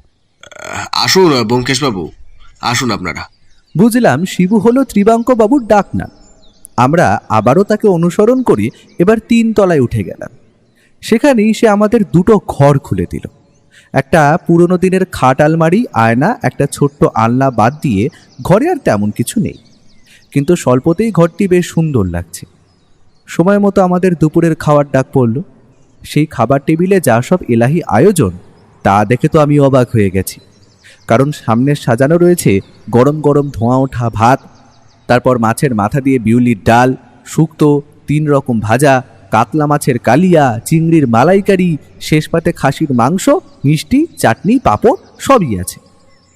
আসুন ব্যোমকেশবাবু, আসুন আপনারা। বুঝলাম শিবু হলো ত্রিবাঙ্ক বাবুর ডাকনাম। আমরা আবারও তাকে অনুসরণ করি এবার 3 তলায় উঠে গেলাম। সেখানেই সে আমাদের 2টো ঘর খুলে দিল। একটা পুরনো দিনের খাট, আলমারি, আয়না, একটা ছোট্ট আলনা বাদ দিয়ে ঘরে আর তেমন কিছু নেই, কিন্তু স্বল্পতেই ঘরটি বেশ সুন্দর লাগছে। সময় মতো আমাদের দুপুরের খাওয়ার ডাক পড়ল। সেই খাবার টেবিলে যা সব এলাহি আয়োজন, তা দেখে তো আমি অবাক হয়ে গেছি। কারণ সামনে সাজানো রয়েছে গরম গরম ধোঁয়া ওঠা ভাত, তারপর মাছের মাথা দিয়ে বিউলির ডাল, শুক্তো, 3 রকম ভাজা, কাতলা মাছের কালিয়া, চিংড়ির মালাইকারি, শেষ পাতে খাসির মাংস, মিষ্টি, চাটনি, পাঁপড় সবই আছে।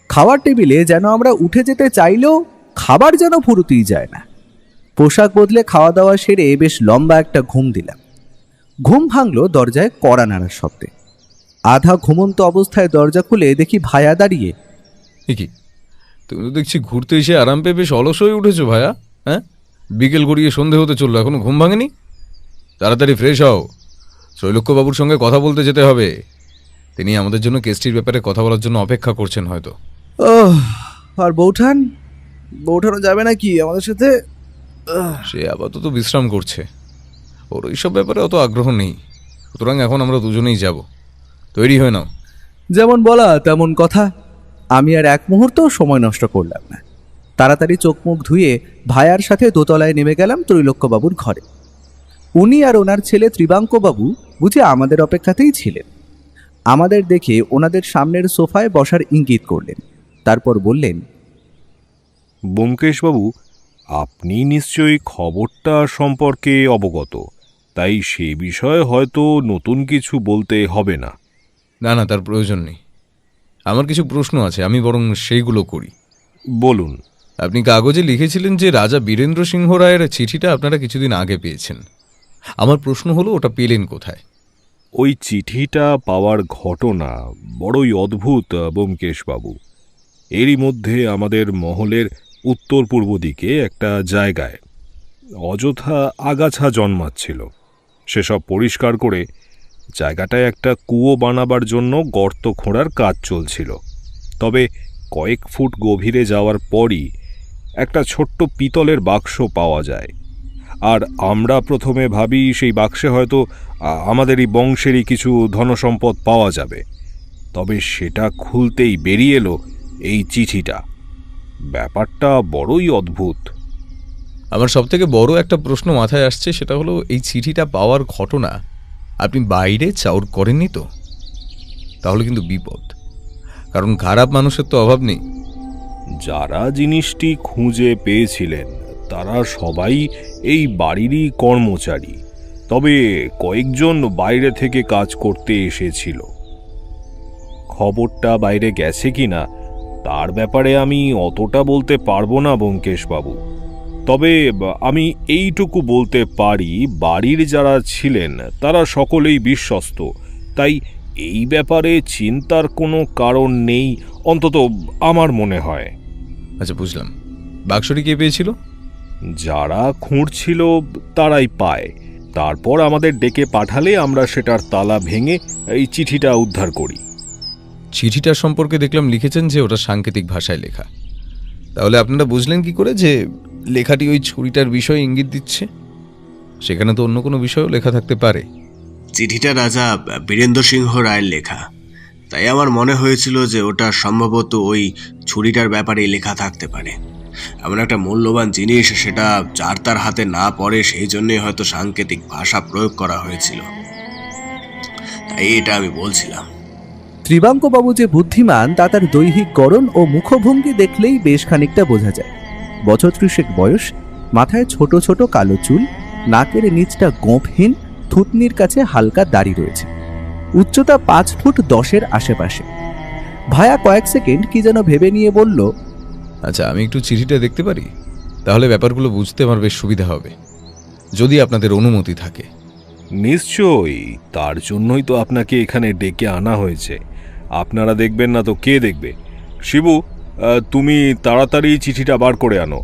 খাওয়ার টেবিলে যেন আমরা উঠে যেতে চাইলেও খাবার যেন ফুরুতেই যায় না। পোশাক বদলে খাওয়া দাওয়া সেরে বেশ লম্বা একটা ঘুম দিলাম। ঘুম ভাঙল দরজায় কড়া নাড়ার শব্দে। আধা ঘুমন্ত অবস্থায় দরজা খুলে দেখি ভায়া দাঁড়িয়ে। কি, তুমি তো দেখছি ঘুরতে এসে আরাম পেয়ে বেশ অলস হয়ে উঠেছো ভায়া। হ্যাঁ, বিকেল গড়িয়ে সন্ধে হতে চললো, এখনো ঘুম ভাঙেনি? তাড়াতাড়ি ফ্রেশ হও, ত্রৈলোক্যবাবুর সঙ্গে কথা বলতে যেতে হবে। তিনি আমাদের জন্য কেসটির ব্যাপারে কথা বলার জন্য অপেক্ষা করছেন হয়তো। আর বৌঠানও যাবে নাকি আমাদের সাথে? সে আপাতত বিশ্রাম করছে, ওর ওইসব ব্যাপারে অত আগ্রহ নেই, সুতরাং এখন আমরা দুজনেই যাব। তৈরি হয়ে নাও। যেমন বলা তেমন কথা। আমি আর এক মুহূর্ত সময় নষ্ট করলাম না। তাড়াতাড়ি চোখ মুখ ধুয়ে ভায়ার সাথে দোতলায় নেমে গেলাম ত্রৈলোক্যবাবুর ঘরে। উনি আর ওনার ছেলে ত্রিবাঙ্কবাবু বুঝি আমাদের অপেক্ষাতেই ছিলেন। আমাদের দেখে ওনাদের সামনের সোফায় বসার ইঙ্গিত করলেন, তারপর বললেন, ব্যোমকেশবাবু, আপনি নিশ্চয়ই খবরটা সম্পর্কে অবগত, তাই সে বিষয়ে হয়তো নতুন কিছু বলতে হবে না। না না, তার প্রয়োজন নেই। আমার কিছু প্রশ্ন আছে, আমি বরং সেইগুলো করি। বলুন। আপনি কাগজে লিখেছিলেন যে রাজা বীরেন্দ্র সিংহ রায়ের চিঠিটা আপনারা কিছুদিন আগে পেয়েছেন। আমার প্রশ্ন হলো, ওটা পেলেন কোথায়? ওই চিঠিটা পাওয়ার ঘটনা বড়ই অদ্ভুত ব্যোমকেশবাবু। এরই মধ্যে আমাদের মহলের উত্তর পূর্ব দিকে একটা জায়গায় অযথা আগাছা জন্মাচ্ছিল। সেসব পরিষ্কার করে জায়গাটায় একটা কুয়ো বানাবার জন্য গর্ত খোঁড়ার কাজ চলছিল। তবে কয়েক ফুট গভীরে যাওয়ার পরই একটা ছোট্ট পিতলের বাক্স পাওয়া যায়। আর আমরা প্রথমে ভাবি সেই বাক্সে হয়তো আমাদেরই বংশেরই কিছু ধনসম্পদ পাওয়া যাবে। তবে সেটা খুলতেই বেরিয়ে এলো এই চিঠিটা। ব্যাপারটা বড়ই অদ্ভুত। আমার সবথেকে বড় একটা প্রশ্ন মাথায় আসছে, সেটা হলো এই চিঠিটা পাওয়ার ঘটনা আপনি বাইরে চাউর করেননি তো? তাহলে কিন্তু বিপদ, কারণ খারাপ মানুষের তো অভাব নেই। যারা জিনিসটি খুঁজে পেয়েছিলেন তারা সবাই এই বাড়িরই কর্মচারী, তবে কয়েকজন বাইরে থেকে কাজ করতে এসেছিল। খবরটা বাইরে গেছে কিনা তার ব্যাপারে আমি অতটা বলতে পারবো না ব্যোমকেশবাবু, তবে আমি এইটুকু বলতে পারি বাড়ির যারা ছিলেন তারা সকলেই বিশ্বস্ত, তাই এই ব্যাপারে চিন্তার কোনো কারণ নেই, অন্তত আমার মনে হয়। আচ্ছা, বুঝলাম। বাক্সটি কে পেয়েছিল? যারা খুঁড়ছিল তারাই পায়। তারপর আমাদের ডেকে পাঠালে আমরা সেটার তালা ভেঙে এই চিঠিটা উদ্ধার করি। চিঠিটার সম্পর্কে দেখলাম লিখেছেন যে ওটা সাংকেতিক ভাষায় লেখা। তাহলে আপনারা বুঝলেন কি করে যে লেখাটি ওই ছুরিটার বিষয়ে ইঙ্গিত দিচ্ছে? সেখানে তো অন্য কোনো বিষয়ও লেখা থাকতে পারে। চিঠিটা রাজা বীরেন্দ্র সিংহ রায়ের লেখা, তাই আমার মনে হয়েছিল যে ওটা সম্ভবত ওই ছুরিটার ব্যাপারেই লেখা থাকতে পারে। এমন একটা মূল্যবান জিনিস, সেটা যার তার হাতে না পড়ে, সেই জন্যই হয়তো সাংকেতিক ভাষা প্রয়োগ করা হয়েছিল। তাই এটা আমি বলছিলাম। ত্রিবাঙ্কবাবু যে বুদ্ধিমান তা তার দৈহিক গড়ন ও মুখভঙ্গি দেখলেই বেশ খানিকটা বোঝা যায়। বছর 30 বয়স, মাথায় ছোট ছোট কালো চুল, নাকের নিচটা গোঁফহীন, থুতনির কাছে হালকা দাড়ি রয়েছে। উচ্চতা 5 ফুট 10-এর আশেপাশে। ভায়া কয়েক সেকেন্ড কি যেন ভেবে নিয়ে বলল, আচ্ছা, আমি একটু চিঠিটা দেখতে পারি? তাহলে ব্যাপারগুলো বুঝতে আমার বেশ সুবিধা হবে, যদি আপনাদের অনুমতি থাকে। নিশ্চয়ই, তার জন্যই তো আপনাকে এখানে ডেকে আনা হয়েছে। আপনারা দেখবেন না তো কে দেখবে? শিবু, তুমি তাড়াতাড়ি চিঠিটা বার করে আনো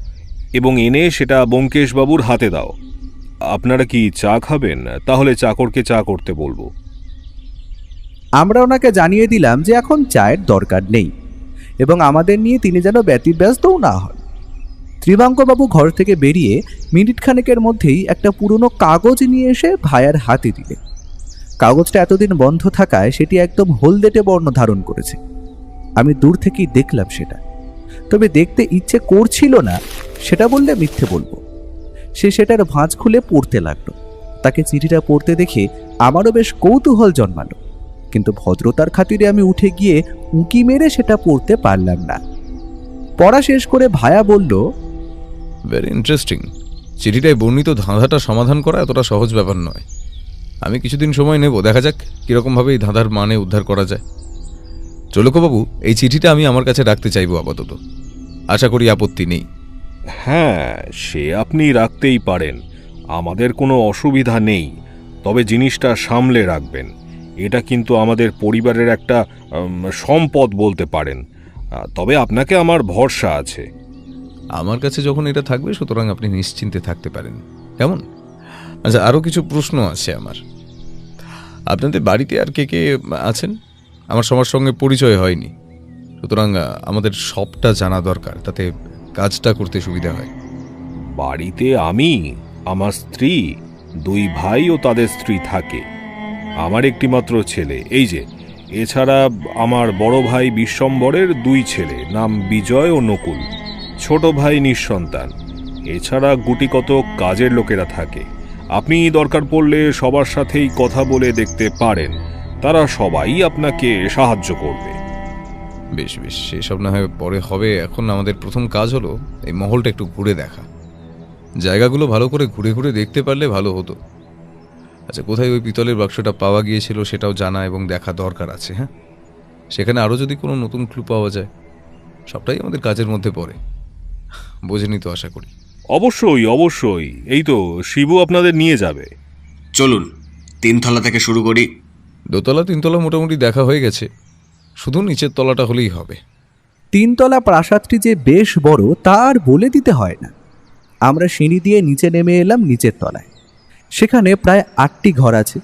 এবং এনে সেটা ব্যোমকেশবাবুর হাতে দাও। আপনারা কি চা খাবেন? তাহলে চাকরকে চা করতে বলবো। আমরা ওনাকে জানিয়ে দিলাম যে এখন চায়ের দরকার নেই এবং আমাদের নিয়ে তিনি যেন ব্যতিব্যস্তও না হন। ত্রিবাঙ্কবাবু ঘর থেকে বেরিয়ে মিনিট খানেকের মধ্যেই একটা পুরনো কাগজ নিয়ে এসে ভায়ার হাতে দিলেন। কাগজটা এতদিন বন্ধ থাকায় সেটি একদম হলদেটে বর্ণ ধারণ করেছে। আমি দূর থেকেই দেখলাম সেটা, তবে দেখতে ইচ্ছে করছিল না, সেটা বললে মিথ্যে বলবো। সে সেটার ভাঁজ খুলে পড়তে লাগলো। তাকে চিঠিটা পড়তে দেখে আমারও বেশ কৌতূহল জন্মালো, কিন্তু ভদ্রতার খাতিরে আমি উঠে গিয়ে উঁকি মেরে সেটা পড়তে পারলাম না। পড়া শেষ করে ভায়া বলল, ভেরি ইন্টারেস্টিং। চিঠিটায় বর্ণিত ধাঁধাটা সমাধান করা এতটা সহজ ব্যাপার নয়। আমি কিছুদিন সময় নেব, দেখা যাক কীরকমভাবে এই ধাঁধার মানে উদ্ধার করা যায়। চলকবাবু, এই চিঠিটা আমি আমার কাছে রাখতে চাইব আপাতত। আশা করি আপত্তি নেই। হ্যাঁ, সে আপনি রাখতেই পারেন, আমাদের কোনো অসুবিধা নেই। তবে জিনিসটা সামলে রাখবেন। এটা কিন্তু আমাদের পরিবারের একটা সম্পদ বলতে পারেন। তবে আপনাকে আমার ভরসা আছে। আমার কাছে যখন এটা থাকবে, সুতরাং আপনি নিশ্চিন্তে থাকতে পারেন। কেমন? আচ্ছা, আরও কিছু প্রশ্ন আছে আমার। আপনাদের বাড়িতে আর কে কে আছেন? আমার সবার সঙ্গে পরিচয় হয়নি, সুতরাং আমাদের সবটা জানা দরকার, তাতে কাজটা করতে সুবিধা হয়। বাড়িতে আমি, আমার স্ত্রী, 2 ভাই ও তাদের স্ত্রী থাকে। আমার একটিমাত্র ছেলে, এই যে। এছাড়া আমার বড় ভাই বিশ্বম্বরের 2 ছেলে, নাম বিজয় ও নকুল। ছোট ভাই নিঃসন্তান। এছাড়া গুটিকত কাজের লোকেরা থাকে। আপনি দরকার পড়লে সবার সাথেই কথা বলে দেখতে পারেন, তারা সবাই আপনাকে সাহায্য করবে। বেশ বেশ, সেসব না হয় পরে হবে। এখন আমাদের প্রথম কাজ হলো এই মহলটা একটু ঘুরে দেখা। জায়গাগুলো ভালো করে ঘুরে ঘুরে দেখতে পারলে ভালো হতো। আচ্ছা, কোথায় ওই পিতলের বাক্সটা পাওয়া গিয়েছিল সেটাও জানা এবং দেখা দরকার আছে। হ্যাঁ, সেখানে আরও যদি কোনো নতুন ক্লু পাওয়া যায়, সবটাই আমাদের কাজের মধ্যে পড়ে। বোঝেনি তো আশা করি? অবশ্যই অবশ্যই, এই তো শিবু আপনাদের নিয়ে যাবে। চলুন 3 তলা থেকে শুরু করি। 2 তলা 3 তলা মোটামুটি দেখা হয়ে গেছে, শুধু নিচের তলাটা হলেই হবে। 3 তলা প্রাসাদটি যে বেশ বড় তা আর বলে দিতে হয় না। আমরা সিঁড়ি দিয়ে নিচে নেমে এলাম নিচের তলায়। সেখানে প্রায় 8টি ঘর আছে।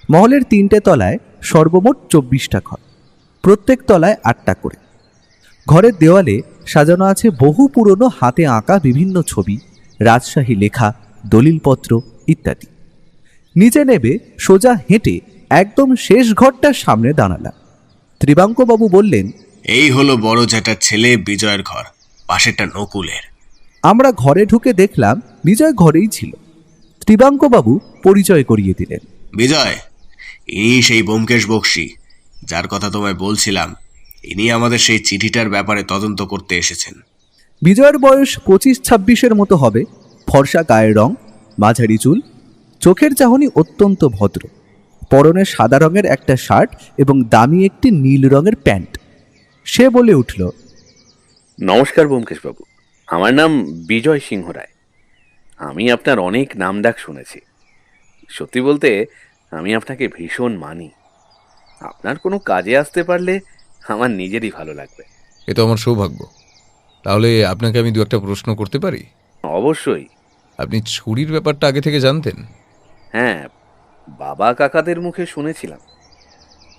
মহলের 3টে তলায় সর্বমোট 24টা ঘর, প্রত্যেক তলায় 8টা করে। ঘরের দেওয়ালে সাজানো আছে বহু পুরনো হাতে আঁকা বিভিন্ন ছবি, রাজশাহী লেখা, দলিলপত্র ইত্যাদি। নিচে নেবে সোজা হেঁটে একদম শেষ ঘরটার সামনে দাঁড়ালাম। ত্রিবাঙ্কবাবু বললেন, এই হলো বড় জ্যাঠার ছেলে বিজয়ের ঘর, পাশেরটা নকুলের। আমরা ঘরে ঢুকে দেখলাম বিজয় ঘরেই ছিল। ত্রিবাঙ্কবাবু পরিচয় করিয়ে দিলেন। বিজয়, ইনি সেই ব্যোমকেশ বক্সী যার কথা তোমায় বলছিলাম। ইনি আমাদের সেই চিঠিটার ব্যাপারে তদন্ত করতে এসেছেন। বিজয়ের বয়স 25-26-এর মতো হবে। ফর্সা গায়ের রং, মাঝারি চুল, চোখের চাহনি অত্যন্ত ভদ্র। পরনে সাদা রঙের একটা শার্ট এবং দামি একটি নীল রঙের প্যান্ট। সে বলে উঠল, নমস্কার ব্যোমকেশবাবু, আমার নাম বিজয় সিংহ রায়। আমি আপনার অনেক নামডাক শুনেছি। সত্যি বলতে আমি আপনাকে ভীষণ মানি। আপনার কোনো কাজে আসতে পারলে আমার নিজেরই ভালো লাগবে। এ তো আমার সৌভাগ্য। তাহলে আপনাকে আমি 2-একটা প্রশ্ন করতে পারি? অবশ্যই। আপনি ছুরির ব্যাপারটা আগে থেকে জানতেন? হ্যাঁ, বাবা কাকাদের মুখে শুনেছিলাম,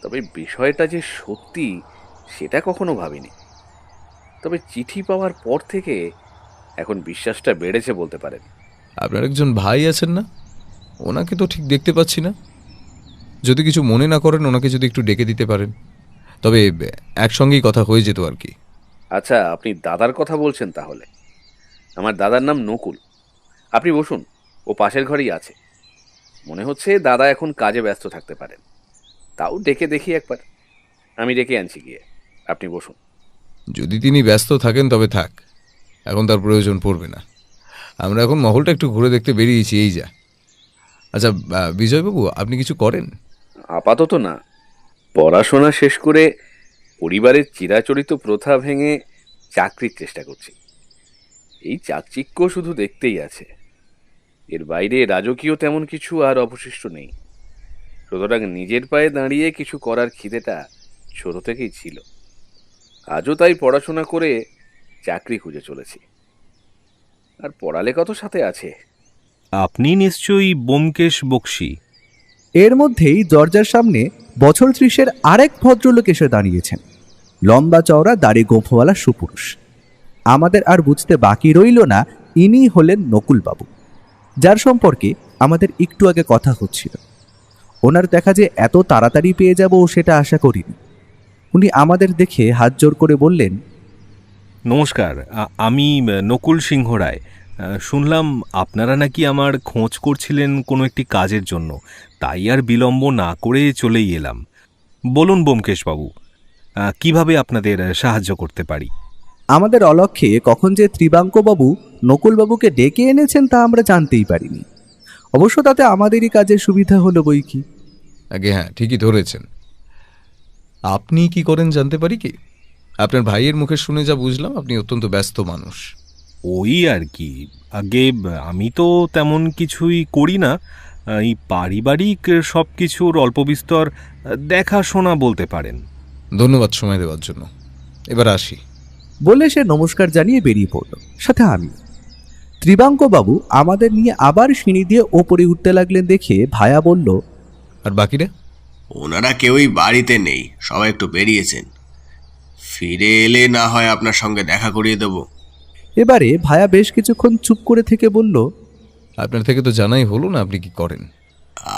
তবে বিষয়টা যে সত্যি সেটা কখনো ভাবিনি। তবে চিঠি পাওয়ার পর থেকে এখন বিশ্বাসটা বেড়েছে বলতে পারেন। আপনার একজন ভাই আছেন না? ওনাকে তো ঠিক দেখতে পাচ্ছি না। যদি কিছু মনে না করেন, ওনাকে যদি একটু ডেকে দিতে পারেন। তবে একসঙ্গেই কথা হয়ে যেত আর কি। আচ্ছা, আপনি দাদার কথা বলছেন তাহলে? আমার দাদার নাম নকুল। আপনি বসুন, ও পাশের ঘরেই আছে। মনে হচ্ছে দাদা এখন কাজে ব্যস্ত থাকতে পারেন, তাও ডেকে দেখি একবার। আমি ডেকে আনছি গিয়ে, আপনি বসুন। যদি তিনি ব্যস্ত থাকেন তবে থাক, এখন তার প্রয়োজন পড়বে না। আমরা এখন মহলটা একটু ঘুরে দেখতে বেরিয়েছি, এই যা। আচ্ছা বিজয়বাবু, আপনি কিছু করেন? আপাতত না, পড়াশোনা শেষ করে পরিবারের চিরাচরিত প্রথা ভেঙে চাকরির চেষ্টা করছি। এই চাকচিক্য শুধু দেখতেই আছে, এর বাইরে রাজকীয় তেমন কিছু আর অবশিষ্ট নেই। সুতরাং নিজের পায়ে দাঁড়িয়ে কিছু করার খিদেটা ছোট থেকেই ছিল। আজও তাই পড়াশোনা করে চাকরি খুঁজে চলেছি। আর পড়ালেখা তো সাথে আছে। আপনি নিশ্চয়ই ব্যোমকেশ বক্সী? এর মধ্যেই দরজার সামনে বছর 30-এর আরেক ভদ্রলোক এসে দাঁড়িয়েছেন। লম্বা চওড়া দাড়ি গোঁফওয়ালা সুপুরুষ। আমাদের আর বুঝতে বাকি রইল না ইনি হলেন নকুলবাবু, যার সম্পর্কে আমাদের একটু আগে কথা হচ্ছিল। ওনার দেখা যে এত তাড়াতাড়ি পেয়ে যাব সেটা আশা করিনি। উনি আমাদের দেখে হাত জোর করে বললেন, নমস্কার, আমি নকুল সিংহ রায়। শুনলাম আপনারা নাকি আমার খোঁজ করছিলেন কোনো একটি কাজের জন্য, তাই আর বিলম্ব না করে চলেই এলাম। বলুন ব্যোমকেশবাবু, কিভাবে আপনাদের সাহায্য করতে পারি? আমাদের অলক্ষ্যে কখন যে ত্রিবাঙ্কবাবু নকুলবাবুকে ডেকে এনেছেন তা আমরা জানতেই পারিনি। অবশ্য তাতে আমাদেরই কাজের সুবিধা হলো বই কি। আগে হ্যাঁ, ঠিকই ধরেছেন। আপনি কি করেন জানতে পারি কি? আপনার ভাইয়ের মুখে শুনে যা বুঝলাম আপনি অত্যন্ত ব্যস্ত মানুষ। ওই আর কি, আগে আমি তো তেমন কিছুই করি না। এই পারিবারিক সব কিছুর অল্প বিস্তর দেখাশোনা বলতে পারেন। ধন্যবাদ সময় দেওয়ার জন্য। এবার আসি। বলে সে নমস্কার জানিয়ে বেরিয়ে পড়ল, সাথে আমি। ত্রিবাঙ্কবাবু আমাদের নিয়ে আবার সিঁড়ি দিয়ে ওপরে উঠতে লাগলেন দেখে ভায়া বলল, আর বাকিরা? ওনারা কেউই বাড়িতে নেই, সবাই একটু বেরিয়েছেন। ফিরে এলে না হয় আপনার সঙ্গে দেখা করিয়ে দেব। এবারে ভায়া বেশ কিছুক্ষণ চুপ করে থেকে বলল, আপনার থেকে তো জানাই হলো না আপনি কি করেন।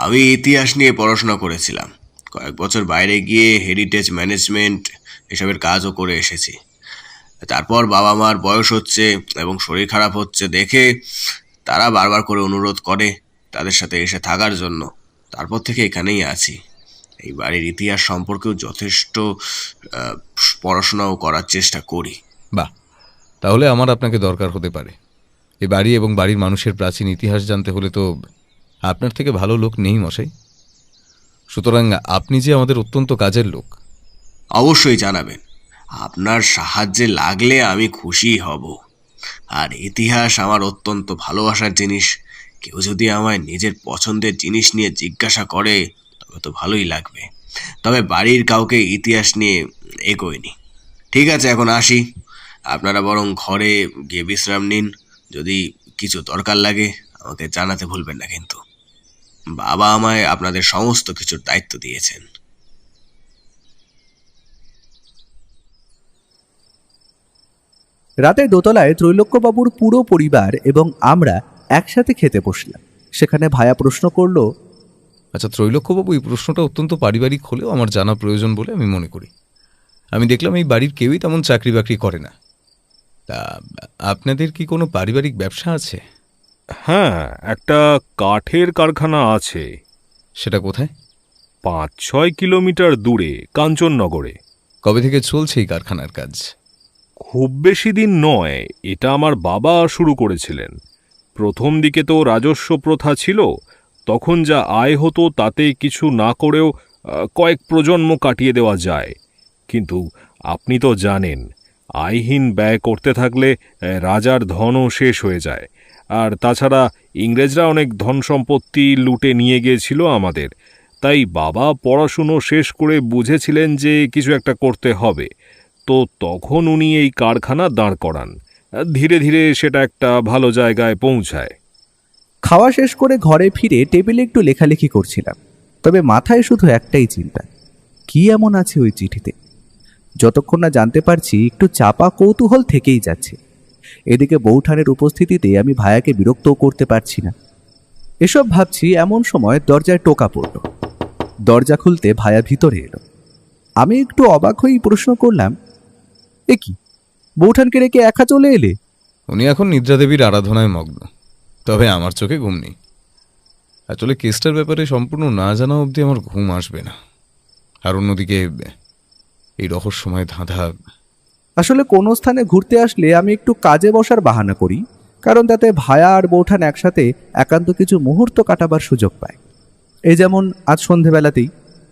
আমি ইতিহাস নিয়ে পড়াশোনা করেছিলাম, কয়েক বছর বাইরে গিয়ে হেরিটেজ ম্যানেজমেন্ট এসবের কাজও করে এসেছি। তারপর বাবা মার বয়স হচ্ছে এবং শরীর খারাপ হচ্ছে দেখে তারা বারবার করে অনুরোধ করে তাদের সাথে এসে থাকার জন্য। তারপর থেকে এখানেই আছি। এই বাড়ির ইতিহাস সম্পর্কেও যথেষ্ট পড়াশোনাও করার চেষ্টা করি। বাহ, তাহলে আমার আপনাকে দরকার হতে পারে। এই বাড়ি এবং বাড়ির মানুষের প্রাচীন ইতিহাস জানতে হলে তো আপনার থেকে ভালো লোক নেই মশাই। সুতরাং আপনি যে আমাদের অত্যন্ত কাজের লোক। অবশ্যই জানাবেন, আপনার সাহায্যে লাগলে আমি খুশি হব। আর ইতিহাস আমার অত্যন্ত ভালোবাসার জিনিস। কেউ যদি আমায় নিজের পছন্দের জিনিস নিয়ে জিজ্ঞাসা করে তবে তো ভালোই লাগবে। তবে বাড়ির কাউকে ইতিহাস নিয়ে এগোয়নি। ঠিক আছে, এখন আসি। আপনারা বরং ঘরে গিয়ে বিশ্রাম নিন। যদি কিছু দরকার লাগে আমাকে জানাতে ভুলবেন না কিন্তু। বাবা আমায় আপনাদের সমস্ত কিছুর দায়িত্ব দিয়েছেন। রাতে দোতলায় ত্রৈলোক্যবাবুর পুরো পরিবার এবং আমরা একসাথে খেতে বসলাম। সেখানে ভায়া প্রশ্ন করল, আচ্ছা ত্রৈলোক্যবাবু, এই প্রশ্নটা অত্যন্ত পারিবারিক হলেও আমার জানা প্রয়োজন বলে আমি মনে করি। আমি দেখলাম এই বাড়ির কেউই তেমন চাকরি বাকরি করে না। তা আপনাদের কি কোনো পারিবারিক ব্যবসা আছে? হ্যাঁ, একটা কাঠের কারখানা আছে। সেটা কোথায়? 5-6 কিলোমিটার দূরে, কাঞ্চননগরে। কবে থেকে চলছে এই কারখানার কাজ? খুব বেশি দিন নয়, এটা আমার বাবা শুরু করেছিলেন। প্রথম দিকে তো রাজস্ব প্রথা ছিল, তখন যা আয় হতো তাতে কিছু না করেও কয়েক প্রজন্ম কাটিয়ে দেওয়া যায়। কিন্তু আপনি তো জানেন, আয়হীন ব্যয় করতে থাকলে রাজার ধনও শেষ হয়ে যায়। আর তাছাড়া ইংরেজরা অনেক ধন সম্পত্তি লুটে নিয়ে গিয়েছিল আমাদের। তাই বাবা পড়াশুনো শেষ করে বুঝেছিলেন যে কিছু একটা করতে হবে। তো তখন উনি এই কারখানা দাঁড় করান। ধীরে ধীরে সেটা একটা ভালো জায়গায় পৌঁছায়। খাওয়া শেষ করে ঘরে ফিরে টেবিলে একটু লেখালেখি করছিলাম। তবে মাথায় শুধু একটাই চিন্তা, কি এমন আছে ওই চিঠিতে? যতক্ষণ না জানতে পারছি একটু চাপা কৌতূহল থেকেই যাচ্ছে। এদিকে বৌঠানের উপস্থিতিতে আমি ভায়াকে বিরক্তও করতে পারছি না। এসব ভাবছি এমন সময় দরজায় টোকা পড়ল। দরজা খুলতে ভায়া ভিতরে এলো। আমি একটু অবাক হয়েই প্রশ্ন করলাম, এ কি, বৌঠানকে রেখে একা চলে এলে? উনি এখন নিদ্রাদেবীর আরাধনায় মগ্ন, তবে আমার চোখে ঘুম নেই। আসলে কেসটার ব্যাপারে সম্পূর্ণ না জানা অবধি আমার ঘুম আসবে না। আর অন্যদিকে এই রহস্যময় ধাঁধা। আসলে কোনো স্থানে ঘুরতে আসলে আমি একটু কাজে বসার বাহানা করি, কারণ তাতে ভায়া আর বৌঠান একসাথে একান্ত কিছু মুহূর্ত কাটাবার সুযোগ পায়। এই যেমন আজ সন্ধেবেলাতেই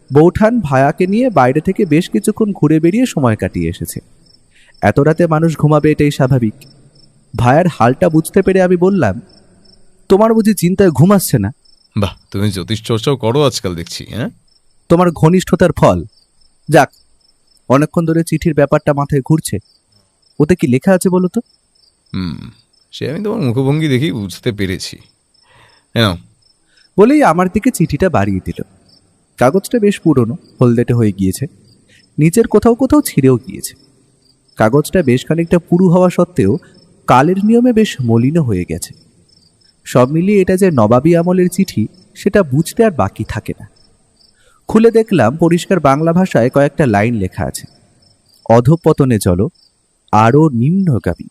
বৌঠান ভায়াকে নিয়ে বাইরে থেকে বেশ কিছুক্ষণ ঘুরে বেরিয়ে সময় কাটিয়ে এসেছে। এত রাতে মানুষ ঘুমাবে, এটাই স্বাভাবিক। ভায়ার হালটা বুঝতে পেরে আমি বললাম, তোমার বুঝি চিন্তায় ঘুম আসছে না? বাহ, তুমি জ্যোতিষ চর্চাও করো আজকাল দেখছি। হ্যাঁ, তোমার ঘনিষ্ঠতার ফল। যাক, অনেকক্ষণ ধরে চিঠির ব্যাপারটা মাথায় ঘুরছে। ওতে কি লেখা আছে বলো তো? সে আমি তোমার মুখভঙ্গি দেখেই বুঝতে পেরেছি। হ্যাঁ, বলেই আমার দিকে চিঠিটা বাড়িয়ে দিল। কাগজটা বেশ পুরনো, হলদেটে হয়ে গিয়েছে, নিচের কোথাও কোথাও ছিঁড়েও গিয়েছে। কাগজটা বেশ খানিকটা পুরু হওয়া সত্ত্বেও কালের নিয়মে বেশ মলিন হয়ে গেছে। সব মিলিয়ে এটা যে নবাবী আমলের চিঠি সেটা বুঝতে আর বাকি থাকে না। খুলে দেখলাম পরিষ্কার বাংলা ভাষায় কয়েকটা লাইন লেখা আছে। অধঃপতনে চলো আরও নিম্নগামী,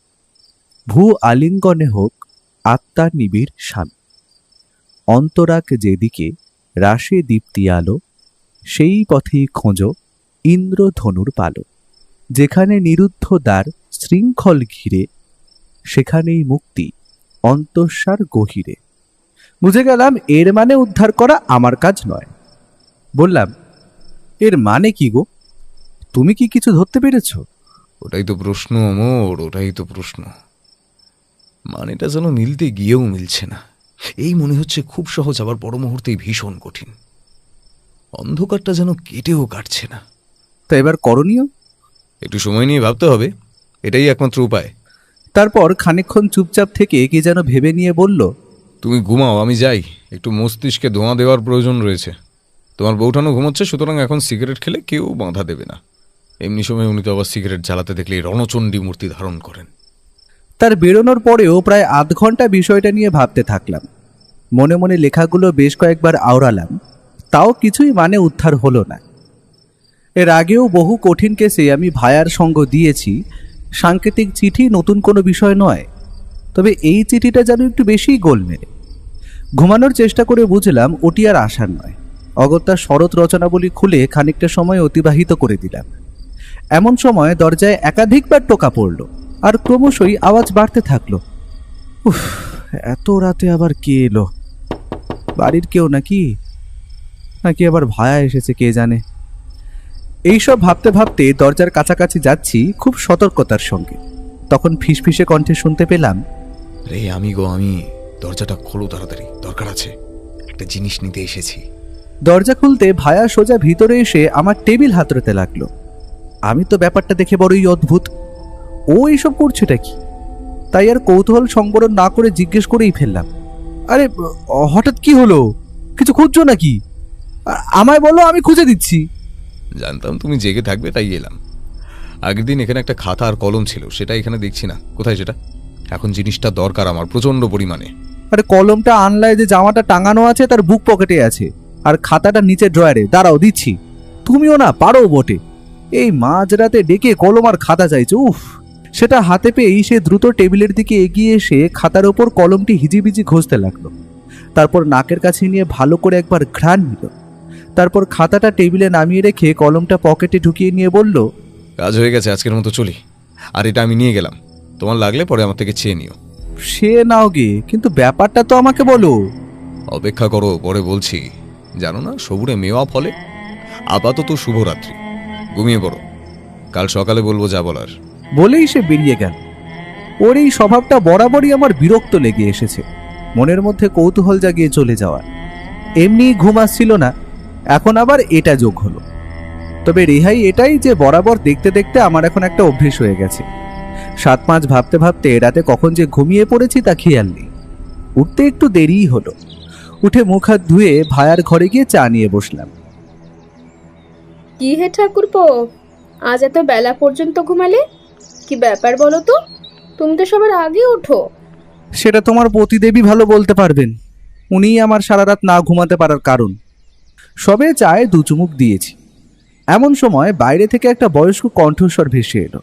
ভূ আলিঙ্গনে হোক আত্মার নিবিড় স্বামী, অন্তরাক যেদিকে রাশে দীপ্তি আলো, সেই পথেই খোঁজো ইন্দ্রধনুর পালো, যেখানে নিরুদ্ধ দ্বার শৃঙ্খল ঘিরে, সেখানেই মুক্তি অন্তঃসার গহিরে। বুঝে গেলাম এর মানে উদ্ধার করা আমার কাজ নয়। বললাম, এর মানে কি গো? তুমি কি কিছু ধরতে পেরেছ? ওটাই তো প্রশ্ন অমর, ওটাই তো প্রশ্ন। মানেটা যেন মিলতে গিয়েও মিলছে না। এই মনে হচ্ছে খুব সহজ, আবার পর মুহূর্তেই ভীষণ কঠিন। অন্ধকারটা যেন কেটেও কাটছে না। তা এবার করণীয়? একটু সময় নিয়ে ভাবতে হবে, এটাই একমাত্র উপায়। তারপর খানিকক্ষণ চুপচাপ থেকে কি যেন ভেবে নিয়ে বলল, তুমি ঘুমাও, আমি যাই। একটু মস্তিষ্কে ধোঁয়া দেওয়ার প্রয়োজন রয়েছে। তোমার বউঠানও ঘুমোচ্ছে, সুতরাং এখন সিগারেট খেলে কেউ বাধা দেবে না। এমনি সময় উনি তো আবার সিগারেট জ্বালাতে দেখলে রণচণ্ডী মূর্তি ধারণ করেন। তার বেরোনোর পরেও প্রায় আধ ঘন্টা বিষয়টা নিয়ে ভাবতে থাকলাম। মনে মনে লেখাগুলো বেশ কয়েকবার আওড়ালাম, তাও কিছুই মানে উদ্ধার হলো না। এর আগেও বহু কঠিন কেসে আমি ভায়ার সঙ্গ দিয়েছি। সাংকেতিক চিঠি নতুন কোনো বিষয় নয়, তবে এই চিঠিটা যেন একটু বেশিই গোলমেলে। ঘুমানোর চেষ্টা করে বুঝলাম ওটি আর আসার নয়। অগত্যা শরৎ রচনাবলী খুলে খানিকটা সময় অতিবাহিত করে দিলাম। এমন সময় দরজায় একাধিকবার টোকা পড়ল, আর ক্রমশই আওয়াজ বাড়তে থাকলো। উফ, এত রাতে আবার কে এলো? বাড়ির কেউ নাকি নাকি আবার ভায়া এসেছে, কে জানে। এইসব ভাবতে ভাবতে দরজার কাছাকাছি যাচ্ছি খুব সতর্কতার সঙ্গে। তখন ফিসফিসে কণ্ঠে শুনতে পেলাম, রে আমি দরজাটা খোলো তাড়াতাড়ি, দরকার আছে, একটা জিনিস নিতে এসেছি। দরজা খুলতে ভায়া সোজা ভিতরে এসে আমার টেবিল হাতড়াতে লাগলো। আমি তো ব্যাপারটা দেখে বড়ই অদ্ভুত, ও এইসব করছেটা কি? তাই আর কৌতূহল সংবরণ না করে জিজ্ঞেস করেই ফেললাম, আরে হঠাৎ কি হলো? কিছু খুঁজছো নাকি? আমায় বলো, আমি খুঁজে দিচ্ছি। জানতাম তুমি জেগে থাকবে, তাই এলাম। আগের দিন এখানে একটা খাতা আর কলম ছিল, সেটা এখানে দেখছি না। কোথায় সেটা? এখন জিনিসটা দরকার আমার প্রচন্ড পরিমাণে। আরে কলমটা আনলায় যে জামাটা টাঙানো আছে তার বুক পকেটে আছে, আর খাতাটা নিচে ড্রয়ারে। দাঁড়াও, দিচ্ছি। তুমিও না পারো বটে, এই মাঝরাতে ডেকে কলম আর খাতা চাইছো। উফ! সেটা হাতে পেয়েই সে দ্রুত টেবিলের দিকে এগিয়ে এসে খাতার ওপর কলমটি হিজিবিজি ঘষতে লাগলো। তারপর নাকের কাছে নিয়ে ভালো করে একবার ঘ্রাণ নিল। তারপর খাতাটা টেবিলে নামিয়ে রেখে কলমটা পকেটে ঢুকিয়ে নিয়ে বলল, কাজ হয়ে গেছে, আজকের মতো চলি। আর এটা আমি নিয়ে গেলাম, তোমার লাগলে পরে আমার থেকে চেয়ে নিও। সে নাও গে, কিন্তু ব্যাপারটা তো আমাকে বলো। অপেক্ষা করো, পরে বলছি। জানো না সবুরে মেওয়া ফলে। আপাতত শুভরাত্রি, ঘুমিয়ে পড়ো, কাল সকালে বলবো যা বলার। বলেই সে বেরিয়ে গেল। ওর এই স্বভাবটা বরাবরই আমার বিরক্ত লেগে এসেছে, মনের মধ্যে কৌতূহল জাগিয়ে চলে যাওয়ার। এমনি ঘুম আসছিল না, এখন আবার এটা যোগ হলো। তবে রেহাই এটাই যে বরাবর দেখতে দেখতে আমার এখন একটা অভ্যেস হয়ে গেছে। 7-5 ভাবতে ভাবতে রাতে কখন যে ঘুমিয়ে পড়েছি তা খেয়াল নেই। উঠতে একটু দেরিই হলো। উঠে মুখ হাত ধুয়ে ভায়ার ঘরে গিয়ে চা নিয়ে বসলাম। কি হে ঠাকুরপো, আজ এত বেলা পর্যন্ত ঘুমালে? কি ব্যাপার বলো তো? তুমি তো সবার আগে ওঠো। সেটা তোমার পতিদেবী ভালো বলতে পারবেন, উনিই আমার সারা রাত না ঘুমাতে পারার কারণ। সবে চায়ে 2 চুমুক দিয়েছি, এমন সময় বাইরে থেকে একটা বয়স্ক কণ্ঠস্বর ভেসে এলো।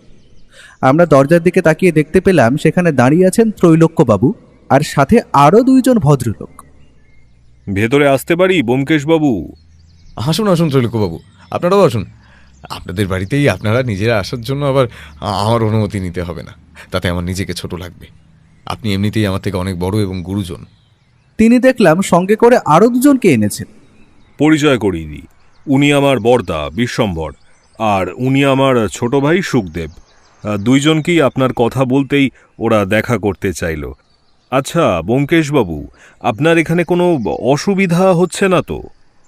আমরা দরজার দিকে তাকিয়ে দেখতে পেলাম সেখানে দাঁড়িয়ে আছেন ত্রৈলোক্যবাবু আর সাথে আরও 2 জন ভদ্রলোক। ভেতরে আসতে পারি ব্যোমকেশবাবু? আসুন আসুন ত্রৈলোক্যবাবু, আপনারাও আসুন। আপনাদের বাড়িতেই আপনারা নিজেরা আসার জন্য আবার আমার অনুমতি নিতে হবে না, তাতে আমার নিজেকে ছোট লাগবে। আপনি এমনিতেই আমার থেকে অনেক বড় এবং গুরুজন। তিনি দেখলাম সঙ্গে করে আরও 2 জনকে এনেছেন। পরিচয় করিয়ে দিই, উনি আমার বড়দা বিশ্বম্বর, আর উনি আমার ছোট ভাই সুখদেব। 2 জনকেই আপনার কথা বলতেই ওরা দেখা করতে চাইল। আচ্ছা ব্যোমকেশবাবু, আপনার এখানে কোনো অসুবিধা হচ্ছে না তো?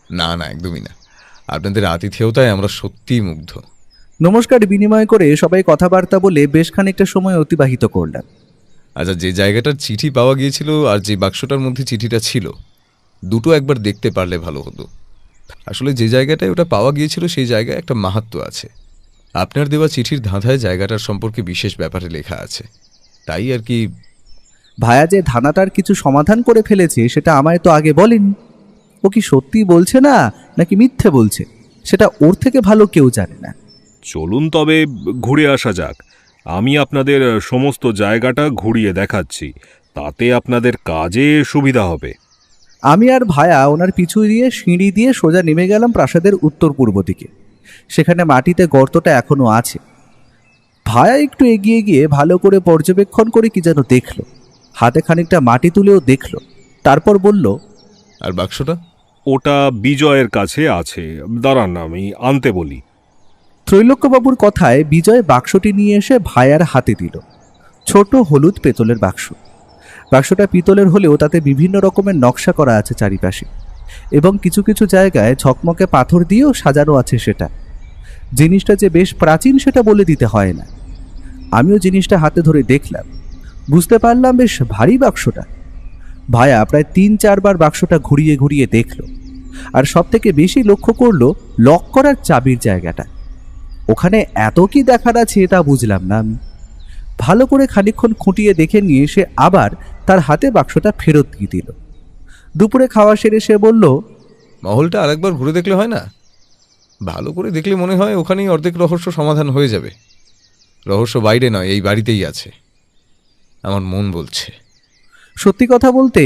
না না, একদমই না। আপনাদের আতিথেয়তায় আমরা সত্যিই মুগ্ধ। নমস্কার বিনিময় করে সবাই কথাবার্তা বলে বেশ খানিকটা সময় অতিবাহিত করলাম। আচ্ছা, যে জায়গাটার চিঠি পাওয়া গিয়েছিল আর যে বাক্সটার মধ্যে চিঠিটা ছিল, দুটো একবার দেখতে পারলে ভালো হতো। আসলে যে জায়গাটায় ওটা পাওয়া গিয়েছিল সেই জায়গায় একটা মাহাত্ম্য আছে। আপনার দেওয়া চিঠির ধাঁধায় জায়গাটার সম্পর্কে বিশেষ ব্যাপারে লেখা আছে, তাই আর কি। ভায়া যে ধানাটার কিছু সমাধান করে ফেলেছে সেটা আমায় তো আগে বলেনি। ও কি সত্যি বলছে না নাকি মিথ্যে বলছে সেটা ওর থেকে ভালো কেউ জানে না। চলুন তবে ঘুরে আসা যাক। আমি আপনাদের সমস্ত জায়গাটা ঘুরিয়ে দেখাচ্ছি, তাতে আপনাদের কাজে সুবিধা হবে। আমি আর ভায়া ওনার পিছু দিয়ে সিঁড়ি দিয়ে সোজা নেমে গেলাম প্রাসাদের উত্তর পূর্ব দিকে। সেখানে মাটিতে গর্তটা এখনো আছে। ভায়া একটু এগিয়ে গিয়ে ভালো করে পর্যবেক্ষণ করে কি যেন দেখল, হাতে খানিকটা মাটি তুলেও দেখল, তারপর বলল, আর বাক্সটা? ওটা বিজয়ের কাছে আছে, দাঁড়ান আমি আনতে বলি। ত্রৈলোক্যবাবুর কথায় বিজয় বাক্সটি নিয়ে এসে ভায়ার হাতে দিল। ছোট হলুদ পেতলের বাক্স। বাক্সটা পিতলের হলেও তাতে বিভিন্ন রকমের নকশা করা আছে চারিপাশে, এবং কিছু কিছু জায়গায় ঝকমকে পাথর দিয়েও সাজানো আছে। সেটা জিনিসটা যে বেশ প্রাচীন সেটা বলে দিতে হয় না। আমিও জিনিসটা হাতে ধরে দেখলাম, বুঝতে পারলাম বেশ ভারী বাক্সটা। ভায়া প্রায় 3-4 বার বাক্সটা ঘুরিয়ে ঘুরিয়ে দেখল, আর সব থেকে বেশি লক্ষ্য করলো লক করার চাবির জায়গাটা। ওখানে এত কি দেখার আছে তা বুঝলাম না আমি। ভালো করে খানিকক্ষণ খুঁটিয়ে দেখে নিয়ে সে আবার তার হাতে বাক্সটা ফেরত দিয়ে দিল। দুপুরে খাওয়া সেরে সে বলল, মহলটা আরেকবার ঘুরে দেখলে হয় না? ভালো করে দেখলে মনে হয় ওখানেই অর্ধেক রহস্য সমাধান হয়ে যাবে। রহস্য বাইরে নয়, এই বাড়িতেই আছে, আমার মন বলছে। সত্যি কথা বলতে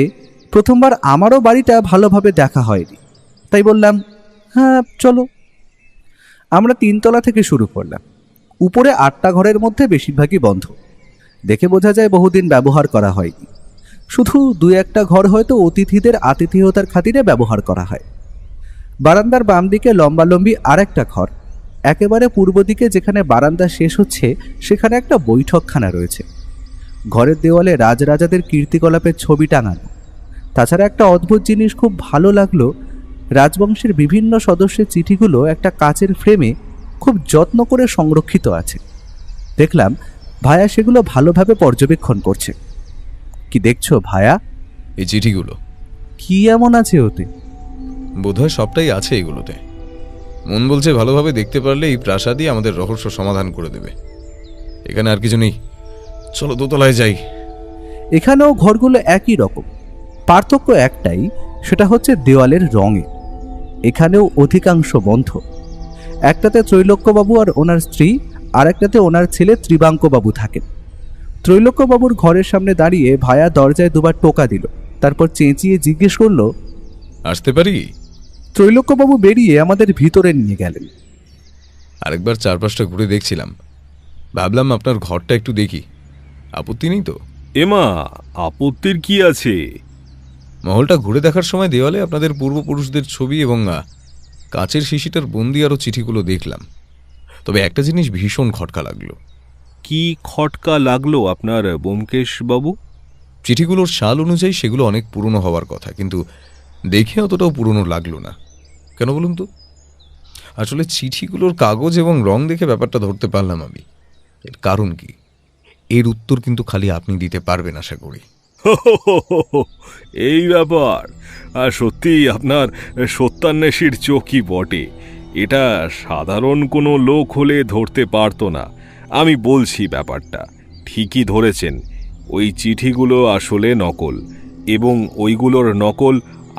প্রথমবার আমারও বাড়িটা ভালোভাবে দেখা হয়নি, তাই বললাম, হ্যাঁ চলো। আমরা 3 তলা থেকে শুরু করলাম। উপরে 8টা ঘরের মধ্যে বেশিরভাগই বন্ধ, দেখে বোঝা যায় বহুদিন ব্যবহার করা হয়নি। শুধু 2-1টা ঘর হয়তো অতিথিদের আতিথেয়তার খাতিরে ব্যবহার করা হয়। বারান্দার বাম দিকে লম্বালম্বি আরেকটা ঘর। একেবারে পূর্ব দিকে যেখানে বারান্দা শেষ হচ্ছে সেখানে একটা বৈঠকখানা রয়েছে। ঘরের দেওয়ালে রাজরাজাদের কীর্তিকলাপের ছবি টাঙানো। তাছাড়া একটা অদ্ভুত জিনিস খুব ভালো লাগলো, রাজবংশের বিভিন্ন সদস্যের চিঠিগুলো একটা কাচের ফ্রেমে খুব যত্ন করে সংরক্ষিত আছে। দেখলাম ভায়া সেগুলো ভালোভাবে পর্যবেক্ষণ করছে। কি দেখছো ভায়া? এই চিঠিগুলো কি এমন আছে ওতে? বোধহয় সবটাই আছে এগুলোতে। মন বলছে ভালোভাবে দেখতে পারলে এই প্রাসাদই আমাদের রহস্য সমাধান করে দেবে। এখানে আর কিছু নেই, চলো দোতলায় যাই। এখানেও ঘরগুলো একই রকম, পার্থক্য একটাই, সেটা হচ্ছে দেওয়ালের রঙে। এখানেও অধিকাংশ বন্ধ। একটাতে ত্রৈলোক্যবাবু আর ওনার স্ত্রী, আর একটাতে ওনার ছেলে ত্রিবাঙ্কবাবু থাকেন। ত্রৈলোক্যবাবুর ঘরের সামনে দাঁড়িয়ে ভায়া দরজায় 2বার টোকা দিল, তারপর চেঁচিয়ে জিজ্ঞেস করলো, আসতে পারি? ত্রৈলোক্যবাবু বেরিয়ে আমাদের ভিতরে নিয়ে গেলেন। আরেকবার চারপাশটা ঘুরে দেখছিলাম, ভাবলাম আপনার ঘরটা একটু দেখি, আপত্তি নেই তো? এমা, আপত্তির কি আছে? মহলটা ঘুরে দেখার সময় দেওয়ালে আপনাদের পূর্বপুরুষদের ছবি এবং কাচের শিশিটার বন্দি আরও চিঠিগুলো দেখলাম। তবে একটা জিনিস ভীষণ খটকা লাগলো। কি খটকা লাগলো আপনার ব্যোমকেশবাবু? চিঠিগুলোর সাল অনুযায়ী সেগুলো অনেক পুরনো হওয়ার কথা, কিন্তু দেখে অতটাও পুরনো লাগলো না। কেন বলুন তো? আসলে চিঠিগুলোর কাগজ এবং রং দেখে ব্যাপারটা ধরতে পারলাম আমি। এর কারণ কি, এর উত্তর কিন্তু খালি আপনি দিতে পারবেন আশা করি। এই ব্যাপার, সত্যি আপনার সত্যান্বেষীর চোখই বটে। এটা সাধারণ কোনো লোক হলে ধরতে পারতো না। আমি বলছি ব্যাপারটা ঠিকই ধরেছেন। ওই চিঠিগুলো আসলে নকল, এবং ওইগুলোর নকল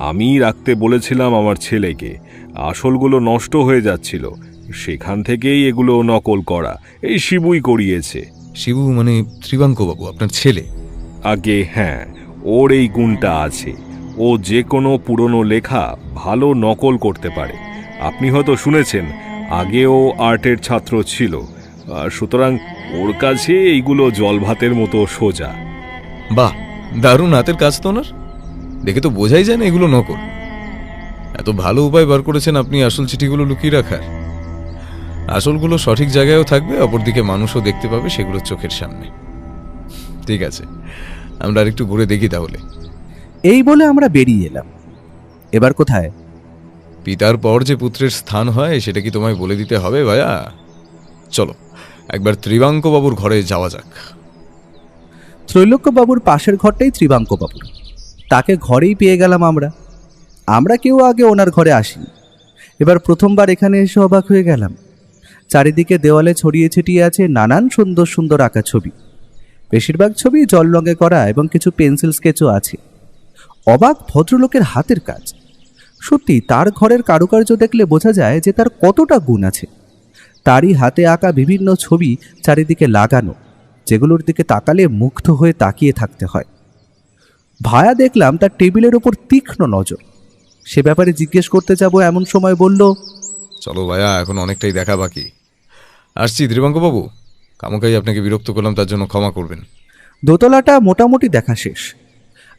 আমি রাখতে বলেছিলাম আমার ছেলেকে। আসলগুলো নষ্ট হয়ে যাচ্ছিল, সেখান থেকেই এগুলো নকল করা। এই শিবুই করিয়েছে। শিবু মানে ত্রিবাঙ্কবাবু আপনার ছেলে? আগে হ্যাঁ, ওর এই গুণটা আছে। ও যে কোনো পুরনো লেখা ভালো নকল করতে পারে। আপনি হয়তো শুনেছেন, আগে ও আর্টের ছাত্র ছিল, সুতরাং ওর কাছে এইগুলো জল ভাতের মতো সোজা। বাহ, দারুণ হাতের কাজ তো ওনার। দেখে তো বোঝাই যায় না এগুলো নকল। এত ভালো উপায় বার করেছেন আপনি আসল চিঠিগুলো লুকিয়ে রাখার। আসলগুলো সঠিক জায়গায়ও থাকবে, অপরদিকে মানুষও দেখতে পাবে সেগুলো চোখের সামনে। ঠিক আছে, আমরা আরেকটু ঘুরে দেখি তাহলে। এই বলে আমরা বেরিয়ে এলাম। এবার কোথায়? পিতার পর যে পুত্রের স্থান হয় সেটা কি তোমায় বলে দিতে হবে ভাইয়া? চলো একবার ত্রিবাঙ্কবাবুর ঘরে যাওয়া যাক। ত্রৈলোক্যবাবুর পাশের ঘরটাই ত্রিবাঙ্কবাবুর। তাকে ঘরেই পেয়ে গেলাম আমরা। আমরা কেউ আগে ওনার ঘরে আসিনি। এবার প্রথমবার এখানে এসে অবাক হয়ে গেলাম। চারিদিকে দেওয়ালে ছড়িয়ে ছিটিয়ে আছে নানান সুন্দর সুন্দর আঁকা ছবি। বেশিরভাগ ছবি জল রঙে করা এবং কিছু পেন্সিল স্কেচও আছে। অবাক ভদ্রলোকের হাতের কাজ। সত্যি তার ঘরের কারুকার্য দেখলে বোঝা যায় যে তার কতটা গুণ আছে। তারই হাতে আঁকা বিভিন্ন ছবি চারিদিকে লাগানো, যেগুলোর দিকে তাকালে মুগ্ধ হয়ে তাকিয়ে থাকতে হয়। ভায়া দেখলাম তার টেবিলের ওপর তীক্ষ্ণ নজর। সে ব্যাপারে জিজ্ঞেস করতে যাব এমন সময় বলল, চলো ভাইয়া, এখন অনেকটাই দেখা বাকি। আসছি ত্রিবাঙ্কবাবু, কামকাই আপনাকে বিরক্ত করলাম, তার জন্য ক্ষমা করবেন। দোতলাটা মোটামুটি দেখা শেষ।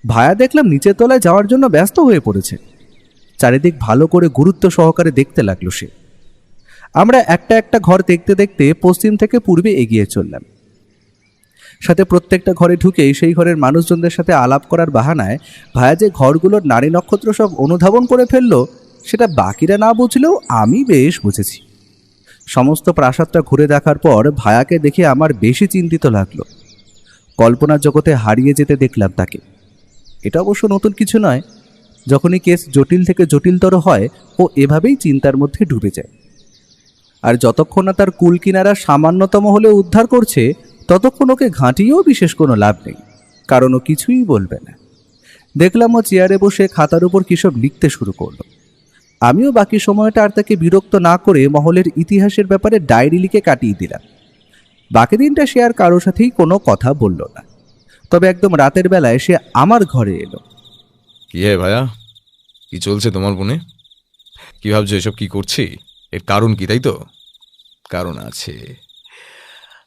ভায়া দেখলাম নিচের তলায় যাওয়ার জন্য ব্যস্ত হয়ে পড়েছে। চারিদিক ভালো করে গুরুত্ব সহকারে দেখতে লাগলো সে। আমরা একটা একটা ঘর দেখতে দেখতে পশ্চিম থেকে পূর্বে এগিয়ে চললাম। সাথে প্রত্যেকটা ঘরে ঢুকেই সেই ঘরের মানুষজনদের সাথে আলাপ করার বাহানায় ভায়া যে ঘরগুলোর নারী নক্ষত্র সব অনুধাবন করে ফেললো, সেটা বাকিরা না বুঝলেও আমি বেশ বুঝেছি। সমস্ত প্রাসাদটা ঘুরে দেখার পর ভায়াকে দেখে আমার বেশি চিন্তিত লাগলো। কল্পনার জগতে হারিয়ে যেতে দেখলাম তাকে। এটা অবশ্য নতুন কিছু নয়। যখনই কেস জটিল থেকে জটিলতর হয়, ও এভাবেই চিন্তার মধ্যে ডুবে যায়। আর যতক্ষণ না তার কুল কিনারা সামান্যতম হলেও উদ্ধার করছে, ততক্ষণ ওকে ঘাঁটিয়েও বিশেষ কোনো লাভ নেই, কারণ ও কিছুই বলবে না। দেখলাম ও চেয়ারে বসে খাতার উপর কিসব লিখতে শুরু করলো। আমিও বাকি সময়টা আর তাকে বিরক্ত না করে মহলের ইতিহাসের ব্যাপারে ডায়েরি লিখে কাটিয়ে দিলাম। বাকি দিনটা সে আর কারোর সাথেই কোনো কথা বলল না। তবে একদম রাতের বেলায় সে আমার ঘরে এলো। কি হে ভাইয়া, কি চলছে তোমার মনে? কি ভাবছো এসব কি করছি? এর কারণ কি, তাই তো? কারণ আছে,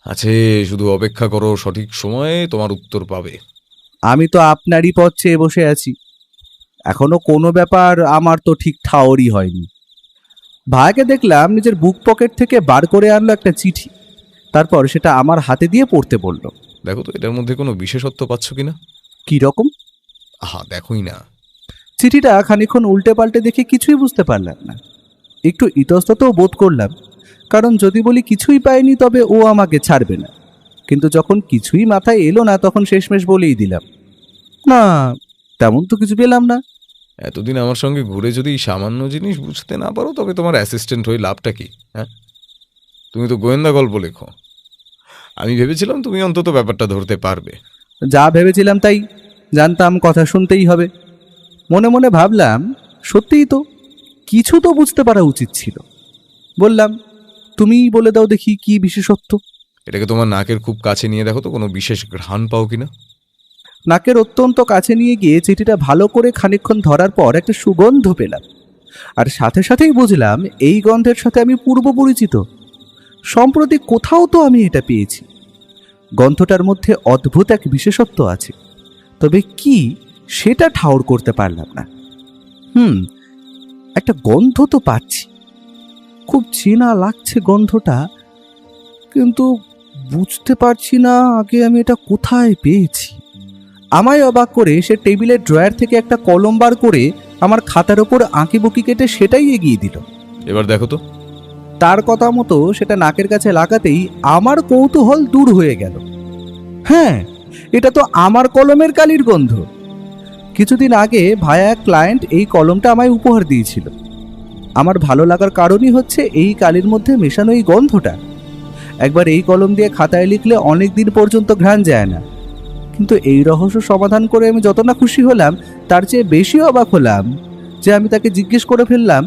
আছে, শুধু অপেক্ষা করো, সঠিক সময়ে তোমার উত্তর পাবে। আমি তো আপনারই পথ চেয়ে বসে আছি। এখনো কোনো ব্যাপার আমার তো ঠিক ঠাওরই হয়নি। ভাইকে দেখলাম নিজের বুক পকেট থেকে বার করে আনলো একটা চিঠি। তারপর সেটা আমার হাতে দিয়ে পড়তে বলল। দেখো তো এটার মধ্যে কোনো বিশেষত্ব পাচ্ছ কিনা। কি রকম? আহা, দেখোই না। চিঠিটা খানিকক্ষণ উল্টে পাল্টে দেখে কিছুই বুঝতে পারলাম না। একটু ইতস্ততও বোধ করলাম, কারণ যদি বলি কিছুই পাইনি তবে ও আমাকে ছাড়বে না। কিন্তু যখন কিছুই মাথায় এলো না, তখন শেষমেশ বলেই দিলাম, না তেমন তো কিছু পেলাম না। এতদিন আমার সঙ্গে ঘুরে যদি সামান্য জিনিস বুঝতে না পারো, তবে তোমার অ্যাসিস্ট্যান্ট হয়ে লাভটা কি? হ্যাঁ, তুমি তো গোয়েন্দা গল্প লেখো। আমি ভেবেছিলাম তুমি অন্তত ব্যাপারটা ধরতে পারবে। যা ভেবেছিলাম তাই। জানতাম কথা শুনতেই হবে। মনে মনে ভাবলাম, সত্যিই তো কিছু তো বুঝতে পারা উচিত ছিল। বললাম, তুমিই বলে দাও দেখি কি বিশেষত্ব। এটাকে তোমার নাকের খুব কাছে নিয়ে দেখো তো, কোনো বিশেষ ঘ্রাণ পাও কিনা। নাকের অত্যন্ত কাছে নিয়ে গিয়ে চিঠিটা ভালো করে খানিকক্ষণ ধরার পর একটা সুগন্ধ পেলাম। আর সাথে সাথেই বুঝলাম এই গন্ধের সাথে আমি পূর্ব পরিচিত। সম্প্রতি কোথাও তো আমি এটা পেয়েছি। গন্ধটার মধ্যে অদ্ভুত এক বিশেষত্ব আছে, তবে কি সেটা ঠাউর করতে পারলাম না। একটা গন্ধ তো পাচ্ছি, খুব চেনা লাগছে গন্ধটা, কিন্তু বুঝতে পারছি না আগে আমি এটা কোথায় পেয়েছি। আমায় অবাক করে সে টেবিলের ড্রয়ার থেকে একটা কলম বার করে আমার খাতার ওপর আঁকিবুকি কেটে সেটাই এগিয়ে দিল। এবার দেখো তো। তার কথা মতো সেটা নাকের কাছে লাগাতেই আমার কৌতূহল দূর হয়ে গেল। হ্যাঁ, এটা তো আমার কলমের কালির গন্ধ। কিছুদিন আগে ভায়া এক ক্লায়েন্ট এই কলমটা আমায় উপহার দিয়েছিল। আমার ভালো লাগার কারণই হচ্ছে এই কালির মধ্যে মেশানো এই গন্ধটা। একবার এই কলম দিয়ে খাতায় লিখলে অনেক দিন পর্যন্ত ঘ্রাণ যায় না। কিন্তু এই রহস্য সমাধান করে আমি যত না খুশি হলাম, তার চেয়ে বেশি অবাক হলাম যে আমি তাকে জিজ্ঞেস করে ফেললাম,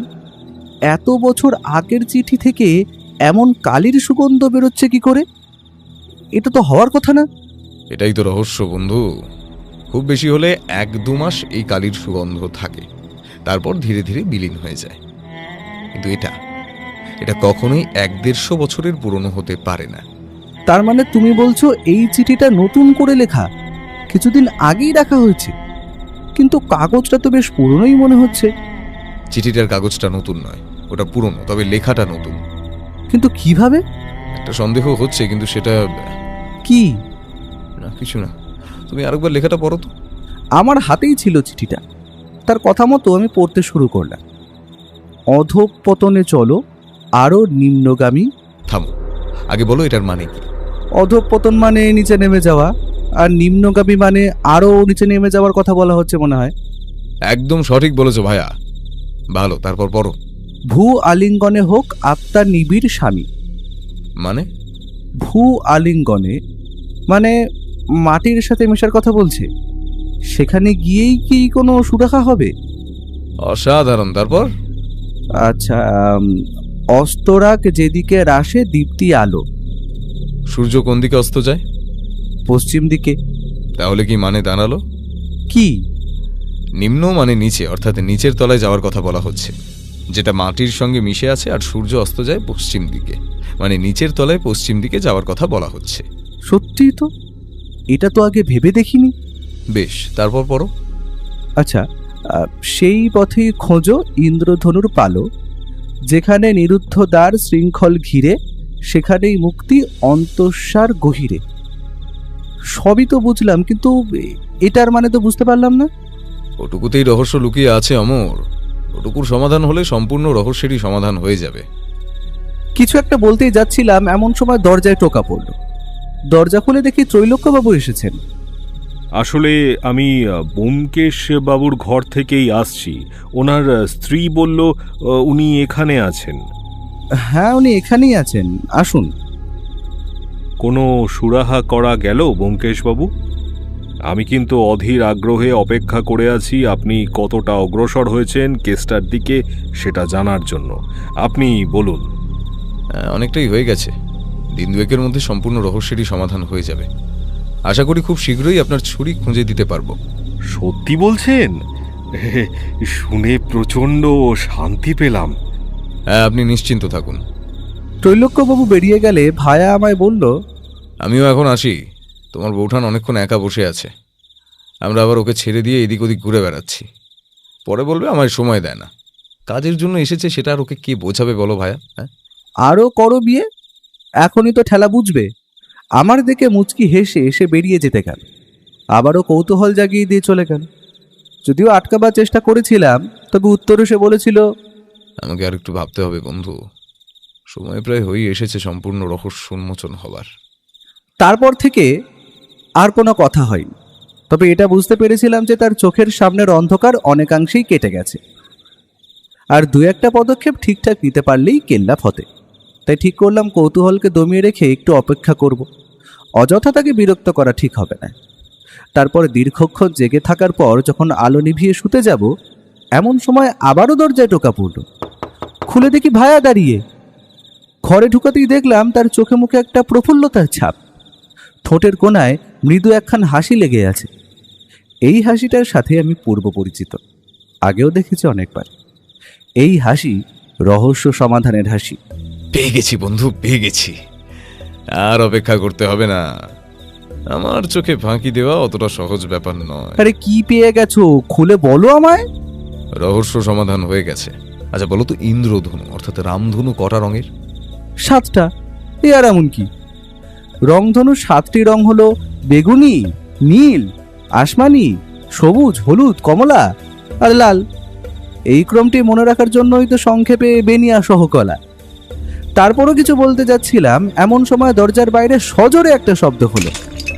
এত বছর আগের চিঠি থেকে এমন কালির সুগন্ধ বেরোচ্ছে কি করে? এটা তো হওয়ার কথা না। এটাই তো রহস্য বন্ধু। খুব বেশি হলে 1-2 মাস এই কালির সুগন্ধ থাকে, তারপর ধীরে ধীরে বিলীন হয়ে যায়। কিন্তু এটা কখনোই 1-150 বছরের পুরনো হতে পারে না। তার মানে তুমি বলছো এই চিঠিটা নতুন করে লেখা, কিছুদিন আগেই রাখা হয়েছে, কিন্তু কাগজটা তো বেশ পুরনোই মনে হচ্ছে। চিঠিটার কাগজটা নতুন নয়, ওটা পুরনো, তবে লেখাটা নতুন। কিন্তু কিভাবে? একটা সন্দেহ হচ্ছে, কিন্তু সেটা কি? না, কিছু না। তুমি আরেকবার লেখাটা পড়ো তো। আমার হাতেই ছিল চিঠিটা। তার কথা মতো আমি পড়তে শুরু করলাম। অধঃপতনে চলো, আরো নিম্নগামী। থামো, আগে বলো এটার মানে কি। অধঃপতন মানে নিচে নেমে যাওয়া, আর নিম্নগামী মানে আরো নিচে নেমে যাওয়ার কথা বলা হচ্ছে মনে হয়। একদম সঠিক বলেছো ভাইয়া। ভালো, তারপর পড়ো। ভূ আলিঙ্গনে হোক আত্মা নিবিড় স্বামী। মানে? ভূ আলিঙ্গনে মানে মাটির সাথে মেশার কথা বলছে। সেখানে গিয়েই কি কোনো সুরাহা হবে? অসাধারণ। তারপর? আচ্ছা, অস্তরাগ যেদিকে রাশে দীপ্তি আলো। সূর্য কোন দিকে অস্ত যায়? পশ্চিম দিকে। তাহলে কি মানে দাঁড়ালো? কি? নিম্ন মানে নিচে, অর্থাৎ নিচের তলায় যাওয়ার কথা বলা হচ্ছে, যেটা মাটির সঙ্গে মিশে আছে। আর সূর্য অস্ত যায় পশ্চিম দিকে, মানে নিচের তলায় পশ্চিম দিকে যাওয়ার কথা বলা হচ্ছে। সত্যিই তো, এটা তো আগে ভেবে দেখিনি। বেশ, তারপর পড়ো। আচ্ছা, সেই পথে খোঁজো ইন্দ্রধনুর পালো, যেখানে নিরুদ্ধ দ্বার শৃঙ্খল ঘিরে, সেখানেই মুক্তি অন্তঃসার গহিরে। সবই তো বুঝলাম, কিন্তু এটার মানে তো বুঝতে পারলাম না। ওটুকুতেই রহস্য লুকিয়ে আছে অমর। ওটুকুর সমাধান হলে সম্পূর্ণ রহস্যেরই সমাধান হয়ে যাবে। কিছু একটা বলতেই যাচ্ছিলাম, এমন সময় দরজায় টোকা পড়ল। দরজা খুলে দেখি ত্রৈলোক্যবাবু এসেছেন। আসলে আমি ব্যোমকেশ বাবুর ঘর থেকেই আসছি। ওনার স্ত্রী বলল উনি এখানে আছেন। হ্যাঁ, উনি এখানেই আছেন, আসুন। কোনো সুরাহা করা গেল ব্যোমকেশ বাবু? আমি কিন্তু অধীর আগ্রহে অপেক্ষা করে আছি আপনি কতটা অগ্রসর হয়েছেন কেসটার দিকে সেটা জানার জন্য। আপনি বলুন। অনেকটাই হয়ে গেছে। 1-2 মধ্যে সম্পূর্ণ রহস্যেরই সমাধান হয়ে যাবে। আশা করি খুব শীঘ্রই আপনার ছুরি খুঁজে দিতে পারবো। সত্যি বলছেন? শুনে প্রচণ্ড শান্তি পেলাম। হ্যাঁ, আপনি নিশ্চিন্ত থাকুন। ত্রৈলোক্যবাবু বেরিয়ে গেলে ভায়া আমায় বলল, আমিও এখন আসি। তোমার বউঠান অনেকক্ষণ একা বসে আছে। আমরা আবার ওকে ছেড়ে দিয়ে এদিক ওদিক ঘুরে বেড়াচ্ছি। পরে বলবে আমার সময় দেয় না। কাজের জন্য এসেছে, সেটা আর ওকে কে বোঝাবে বলো ভাইয়া? হ্যাঁ, আরও করো বিয়ে, এখনই তো ঠেলা বুঝবে। আমার দেখে মুচকি হেসে এসে বেরিয়ে যেতে গেল। আবারও কৌতূহল জাগিয়ে দিয়ে চলে গেল। যদিও আটকাবার চেষ্টা করেছিলাম, তবে উত্তরে সে বলেছিল, আমাকে আর একটু ভাবতে হবে বন্ধু। সময় প্রায় হয়ে এসেছে সম্পূর্ণ রহস্য উন্মোচন হবার। তারপর থেকে আর কোনো কথা হয়নি। তবে এটা বুঝতে পেরেছিলাম যে তার চোখের সামনের অন্ধকার অনেকাংশেই কেটে গেছে, আর 2-1টা পদক্ষেপ ঠিকঠাক নিতে পারলেই কেল্লা ফতে। তাই ঠিক করলাম কৌতূহলকে দমিয়ে রেখে একটু অপেক্ষা করব। অযথা তাকে বিরক্ত করা ঠিক হবে না। তারপর দীর্ঘক্ষণ জেগে থাকার পর যখন আলো নিভিয়ে শুতে যাব, এমন সময় আবারও দরজায় টোকা পড়ল। খুলে দেখি ভায়া দাঁড়িয়ে। ঘরে ঢুকাতেই দেখলাম তার চোখে মুখে একটা প্রফুল্লতার ছাপ। ঠোঁটের কোণায় মৃদু একখান হাসি লেগে আছে। এই হাসিটার সাথে আমি পূর্ব পরিচিত, আগেও দেখেছি অনেকবার। এই হাসি রহস্য সমাধানের হাসি। পেয়ে গেছি বন্ধু, পেয়ে গেছি। আর অপেক্ষা করতে হবে না। আমার চোখে ফাঁকি দেওয়া অতটা সহজ ব্যাপার নয়। আরে কি পেয়ে গেছো, খুলে বলো আমায়। রহস্য সমাধান হয়ে গেছে। আচ্ছা বলো তো, ইন্দ্রধনু অর্থাৎ রামধনু কটা রঙের? 7টা। এ আর এমন কি? রংধনু 7টি রং হলো বেগুনি, নীল, আসমানি, সবুজ, হলুদ, কমলা আর লাল। এই ক্রমটি মনে রাখার জন্যই তো সংক্ষেপে বেনিয়া সহকলা। তারপরও কিছু বলতে যাচ্ছিলাম, এমন সময় দরজার বাইরে সজোরে একটা শব্দ হলো,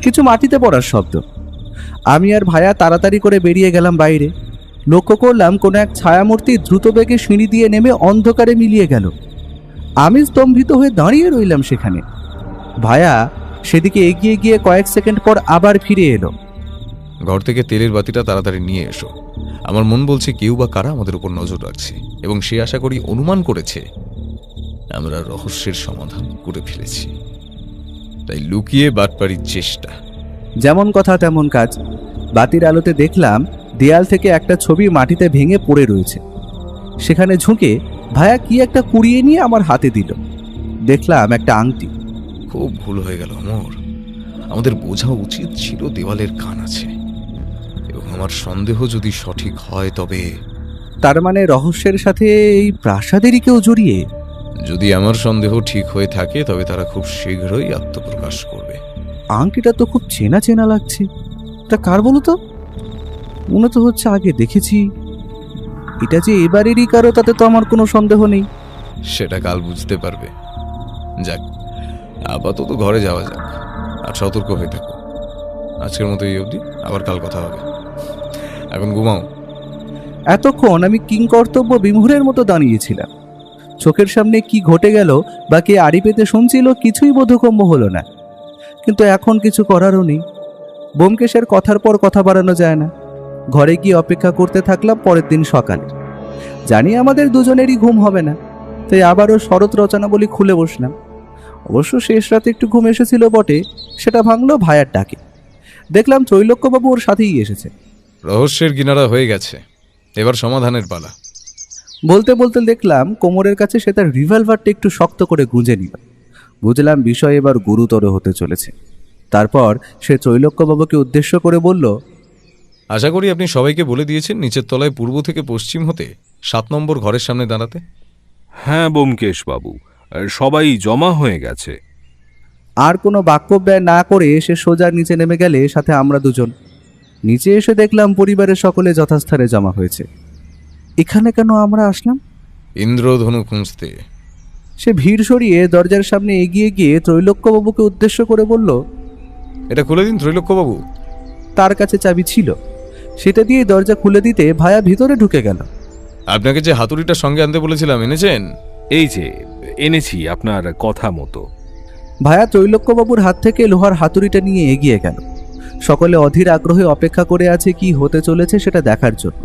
কিছু মাটিতে পড়ার শব্দ। আমি আর ভায়া তাড়াতাড়ি করে বেরিয়ে গেলাম বাইরে। লক্ষ্য করলাম কোনো এক ছায়ামূর্তি দ্রুত বেগে সিঁড়ি দিয়ে নেমে অন্ধকারে মিলিয়ে গেল। আমি স্তম্ভিত হয়ে দাঁড়িয়ে রইলাম সেখানে। ভায়া সেদিকে এগিয়ে গিয়ে কয়েক সেকেন্ড পর আবার ফিরে এলো। ঘর থেকে তেলের বাতিটা তাড়াতাড়ি নিয়ে এসো। আমার মন বলছে কেউ বা কারা আমাদের উপর নজর রাখছে, এবং সে আশা করি অনুমান করেছে আমরা রহস্যের সমাধান করে ফেলেছি, তাই লুকিয়ে বাটপাড়ির চেষ্টা। যেমন কথা তেমন কাজ। বাতির আলোতে দেখলাম দেয়াল থেকে একটা ছবি মাটিতে ভেঙে পড়ে রয়েছে। সেখানে ঝুঁকে ভায়া কি একটা কুড়িয়ে নিয়ে আমার হাতে দিল। দেখলাম একটা আংটি। খুব ভুল হয়ে গেল অমর। আমাদের বোঝা উচিত ছিল দেওয়ালের কান আছে, এবং আমার সন্দেহ যদি সঠিক হয় তবে তার মানে রহস্যের সাথে এই প্রাসাদেরই কেউ জড়িয়ে। যদি আমার সন্দেহ ঠিক হয়ে থাকে তবে তারা খুব শীঘ্রই আত্মপ্রকাশ করবে। আংটিটা তো খুব চেনা চেনা লাগছে। তা কার বলো তো? মনে তো হচ্ছে আগে দেখেছি। এটা যে এবারেরই কারো তাতে তো আমার কোনো সন্দেহ নেই। সেটা কাল বুঝতে পারবে। যাক, আপাতত ঘরে যাওয়া যাক, আর সতর্ক হয়ে থাকো। আজকের মতো এই অবধি, আবার কাল কথা হবে। এখন ঘুমাও। এতক্ষণ আমি কিংকর্তব্য বিমূঢ়ের মতো দাঁড়িয়েছিলাম। চোখের সামনে কি ঘটে গেল বা কে আড়ি পেতে শুনছিল কিছুই বোধগম্য হলো না। কিন্তু এখন কিছু করারও নেই। ব্যোমকেশের কথার পর কথা বাড়ানো যায় না। ঘরে গিয়ে অপেক্ষা করতে থাকলাম পরের দিন সকালে। জানি আমাদের দুজনেরই ঘুম হবে না, তাই আবারও শরৎ রচনাবলী খুলে বসলাম। অবশ্য শেষ রাতে একটু ঘুম এসেছিল বটে, সেটা ভাঙলো ভায়ার ডাকে। দেখলাম ত্রৈলোক্যবাবু ওর সাথেই এসেছে। রহস্যের কিনারা হয়ে গেছে, এবার সমাধানের পালা। বলতে বলতে দেখলাম কোমরের কাছে সে তার রিভলভারটা একটু শক্ত করে গুঁজে নিল। বুঝলাম বিষয় এবার গুরুতর হতে চলেছে। তারপর সে ত্রৈলোক্যবাবুকে উদ্দেশ্য করে বলল, আশা করি আপনি সবাইকে বলে দিয়েছেন নিচের তলায় পূর্ব থেকে পশ্চিম হতে 7 নম্বর ঘরের সামনে দাঁড়াতে। হ্যাঁ ব্যোমকেশ বাবু, সবাই জমা হয়ে গেছে। আর কোনো বাক্য ব্যয় না করে সে সোজা নিচে নেমে গেলে সাথে আমরা দুজন। নিচে এসে দেখলাম পরিবারের সকলে যথাস্থানে জমা হয়েছে। এখানে কেন আমরা আসলাম? ইন্দ্রধনু খুঁজতে। সে ভিড় সরিয়ে দরজার সামনে এগিয়ে গিয়ে ত্রৈলোক্যবাবুকে উদ্দেশ্য করে বলল, এটা খুলে দিন ত্রৈলোক্যবাবু। তার কাছে চাবি ছিল। সেটা দিয়ে দরজা খুলে দিতে ভায়া ভিতরে ঢুকে গেল। আপনাকে যে হাতুড়িটা সঙ্গে আনতে বলেছিলাম, এনেছেন? এই যে এনেছি আপনার কথা মতো। ভায়া ত্রৈলোক্যবাবুর হাত থেকে লোহার হাতুড়িটা নিয়ে এগিয়ে গেল। সকলে অধীর আগ্রহে অপেক্ষা করে আছে কি হতে চলেছে সেটা দেখার জন্য।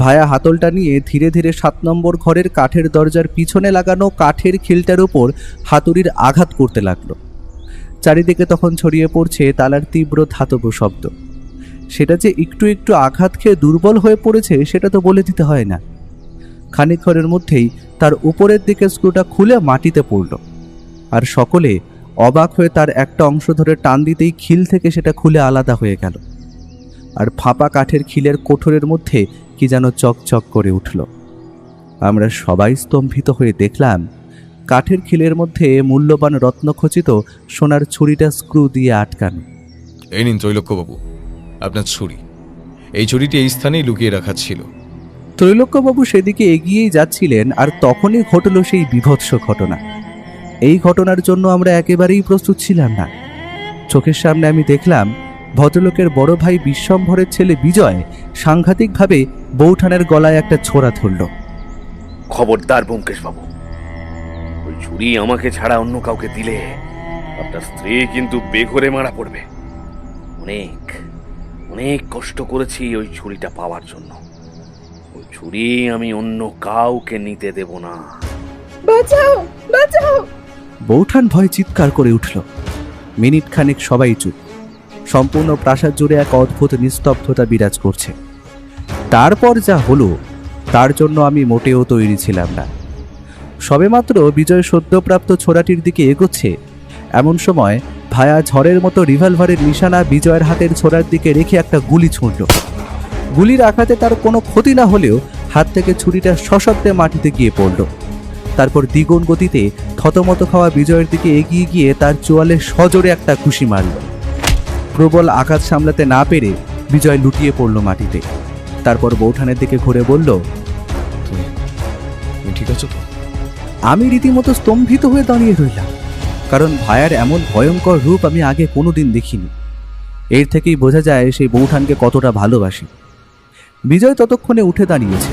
ভায়া হাতলটা নিয়ে ধীরে ধীরে 7 নম্বর ঘরের কাঠের দরজার পিছনে লাগানো কাঠের খিলটার উপর হাতুড়ির আঘাত করতে লাগলো। চারিদিকে তখন ছড়িয়ে পড়ছে তালার তীব্র ধাতব শব্দ। সেটা যে একটু একটু আঘাত খেয়ে দুর্বল হয়ে পড়েছে সেটা তো বলে দিতে হয় না। খানিকক্ষণের মধ্যেই তার উপরের দিকে স্ক্রুটা খুলে মাটিতে পড়ল, আর সকলে অবাক হয়ে তার একটা অংশ ধরে টান দিতেই খিল থেকে সেটা খুলে আলাদা হয়ে গেল। আর ফাঁপা কাঠের খিলের কোঠরের মধ্যে কি যেন চকচক করে উঠল। আমরা সবাই স্তম্ভিত হয়ে দেখলাম কাঠের খিলের মধ্যে মূল্যবান রত্নখচিত সোনার ছুরিটা স্ক্রু দিয়ে আটকানো। এই নিন ত্রৈলোক্যবাবু, আপনার ছুরি। এই ছুরিটি এই স্থানেই লুকিয়ে রাখা ছিল। ত্রৈলোক্যবাবু সেদিকে এগিয়েই যাচ্ছিলেন, আর তখনই ঘটল সেই বীভৎস ঘটনা। এই ঘটনার জন্য আমরা একেবারেই প্রস্তুত ছিলাম না। চোখের সামনে আমি দেখলাম ভদ্রলোকের বড় ভাই বিশ্বম্ভরের ছেলে বিজয় সাংঘাতিকভাবে বৌঠানের গলায় একটা ছোরা ধরল। খবরদার ব্যোমকেশ বাবু, ওই ছুরি আমাকে ছাড়া অন্য কাউকে দিলে আপনার স্ত্রী কিন্তু বেঘরে মারা পড়বে। অনেক অনেক কষ্ট করেছি ওই ছুরিটা পাওয়ার জন্য। ওই ছুরি আমি অন্য কাউকে নিতে দেব না। বাঁচাও, বাঁচাও! বৌঠান ভয় চিৎকার করে উঠল। মিনিট খানেক সবাই চুপ। সম্পূর্ণ প্রাসাদ জুড়ে এক অদ্ভুত নিস্তব্ধতা বিরাজ করছে। তারপর যা হলো তার জন্য আমি মোটেও তৈরি ছিলাম না। সবেমাত্র বিজয় সদ্যপ্রাপ্ত ছোরাটির দিকে এগোচ্ছে, এমন সময় ভায়া ঝড়ের মতো রিভলভারের নিশানা বিজয়ের হাতের ছোরার দিকে রেখে একটা গুলি ছুঁড়ল। গুলির আঘাতে তার কোনো ক্ষতি না হলেও হাত থেকে ছুরিটা সশব্দে মাটিতে গিয়ে পড়ল। তারপর দ্বিগুণ গতিতে থতমত খাওয়া বিজয়ের দিকে এগিয়ে গিয়ে তার চোয়ালে সজোরে একটা ঘুষি মারল। প্রবল আঘাত সামলাতে না পেরে বিজয় লুটিয়ে পড়ল মাটিতে। তারপর বৌঠানের দিকে ঘুরে বলল, তুমি ঠিক আছো তো? আমি রীতিমতো স্তম্ভিত হয়ে দাঁড়িয়ে রইলাম, কারণ ভায়ার এমন ভয়ঙ্কর রূপ আমি আগে কোনোদিন দেখিনি। এর থেকেই বোঝা যায় সেই বৌঠানকে কতটা ভালোবাসি। বিজয় ততক্ষণে উঠে দাঁড়িয়েছে।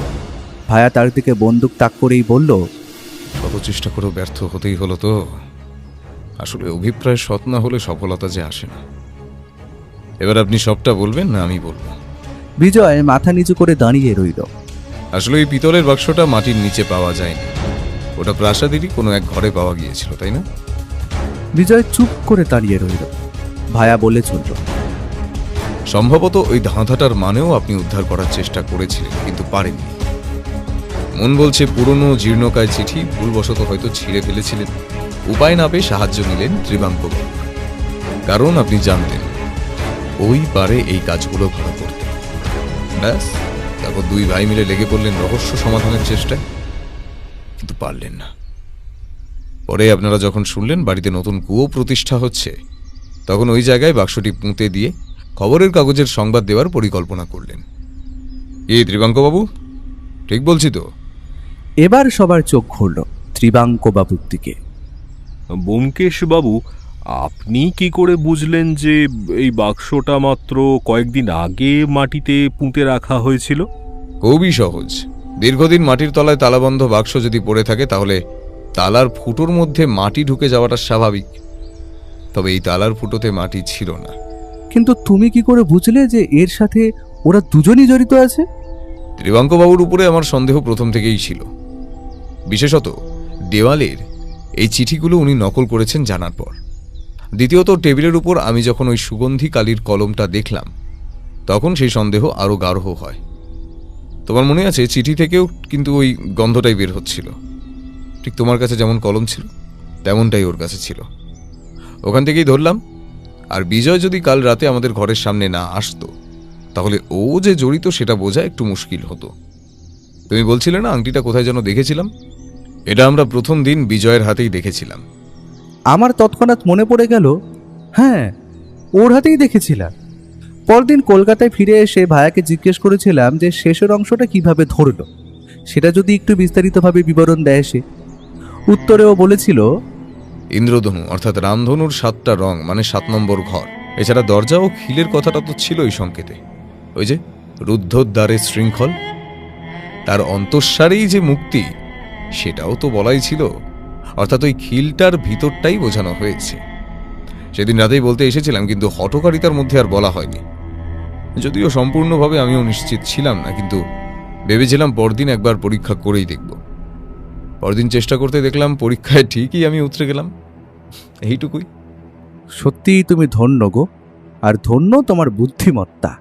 ভায়া তার দিকে বন্দুক তাক করেই বলল, কত চেষ্টা করেও ব্যর্থ হতেই হলো তো। আসলে অভিপ্রায় সৎ না হলে সফলতা যে আসে না। এবার আপনি সবটা বলবেন না আমি বলবো? বিজয় মাথা নিচু করে দাঁড়িয়ে রইল। আসলে এই পিতলের বাক্সটা মাটির নিচে পাওয়া যায়নি, ওটা প্রাসাদেরই কোনো এক ঘরে পাওয়া গিয়েছিল, তাই না? বিজয় চুপ করে দাঁড়িয়ে রইল। ভায়া বলে চলল, সম্ভবত ওই ধাঁধাটার মানেও আপনি উদ্ধার করার চেষ্টা করেছিলেন, কিন্তু পারেননি। মন বলছে পুরনো জীর্ণকায় চিঠি ভুলবশত হয়তো ছিঁড়ে ফেলেছিলেন। উপায় না পেয়ে সাহায্য নিলেন ত্রিবাঙ্ক। কারণ আপনি জানতেন ওই পারে এই কাজগুলো ভালো করতে। ব্যাস, তারপর দুই ভাই মিলে লেগে পড়লেন রহস্য সমাধানের চেষ্টায়, কিন্তু পারলেন না। পরে আপনারা যখন শুনলেন বাড়িতে নতুন কুয়ো প্রতিষ্ঠা হচ্ছে, তখন ওই জায়গায় বাক্সটি পুঁতে দিয়ে খবরের কাগজের সংবাদ দেওয়ার পরিকল্পনা করলেন। এই ত্রিবাঙ্কবাবু, ঠিক বলছি তো? এবার সবার চোখ ঘুরল ত্রিবাঙ্ক বাবুর দিকে। ব্যোমকেশ বাবু, আপনি কি করে বুঝলেন যে এই বাক্সটা মাত্র কয়েকদিন আগে মাটিতে পুঁতে রাখা হয়েছিল? খুবই সহজ। দীর্ঘদিন মাটির তলায় তালাবন্ধ বাক্স যদি পড়ে থাকে, তাহলে তালার ফুটোর মধ্যে মাটি ঢুকে যাওয়াটা স্বাভাবিক। তবে এই তালার ফুটোতে মাটি ছিল না। কিন্তু তুমি কি করে বুঝলে যে এর সাথে ওরা দুজনই জড়িত আছে? ত্রিবাঙ্কবাবুর উপরে আমার সন্দেহ প্রথম থেকেই ছিল। বিশেষত দেওয়ালের এই চিঠিগুলো উনি নকল করেছেন জানার পর। দ্বিতীয়ত, টেবিলের উপর আমি যখন ওই সুগন্ধি কালির কলমটা দেখলাম, তখন সেই সন্দেহ আরও গাঢ় হয়। তোমার মনে আছে, চিঠি থেকেও কিন্তু ওই গন্ধটাই বের হচ্ছিল। ঠিক তোমার কাছে যেমন কলম ছিল, তেমনটাই ওর কাছে ছিল। ওখান থেকেই ধরলাম। আর বিজয় যদি কাল রাতে আমাদের ঘরের সামনে না আসতো, তাহলে ও যে জড়িত সেটা বোঝা একটু মুশকিল হতো। তুমি বলছিলে না আংটিটা কোথায় যেন দেখেছিলাম? এটা আমরা প্রথম দিন বিজয়ের হাতেই দেখেছিলাম। আমার তৎক্ষণাৎ মনে পড়ে গেল, হ্যাঁ, ওর হাতেই দেখেছিলাম। পরদিন কলকাতায় ফিরে এসে ভায়াকে জিজ্ঞেস করেছিলাম যে শেষের অংশটা কিভাবে ধরল, সেটা যদি একটু বিস্তারিতভাবে বিবরণ দেয় সে। উত্তরে ও বলেছিল, ইন্দ্রধনু অর্থাৎ রামধনুর 7টা রং, মানে 7 নম্বর ঘর। এছাড়া দরজা ও খিলের কথাটা তো ছিলই সংকেতে। ওই যে রুদ্ধদ্বারে শৃঙ্খল, তার অন্তঃসারেই যে মুক্তি, সেটাও তো বলাই ছিল। অর্থাৎ ওই খিলটার ভিতরটাই বোঝানো হয়েছে। সেদিন রাতেই বলতে এসেছিলাম, কিন্তু হঠকারিতার মধ্যে আর বলা হয়নি। যদিও সম্পূর্ণভাবে আমিও নিশ্চিত ছিলাম না, কিন্তু ভেবেছিলাম পরদিন একবার পরীক্ষা করেই দেখব। পরদিন চেষ্টা করতে দেখলাম পরীক্ষায় ঠিকই আমি উতরে গেলাম। এইটুকুই। সত্যিই তুমি ধন্য গো, আর ধন্য তোমার বুদ্ধিমত্তা।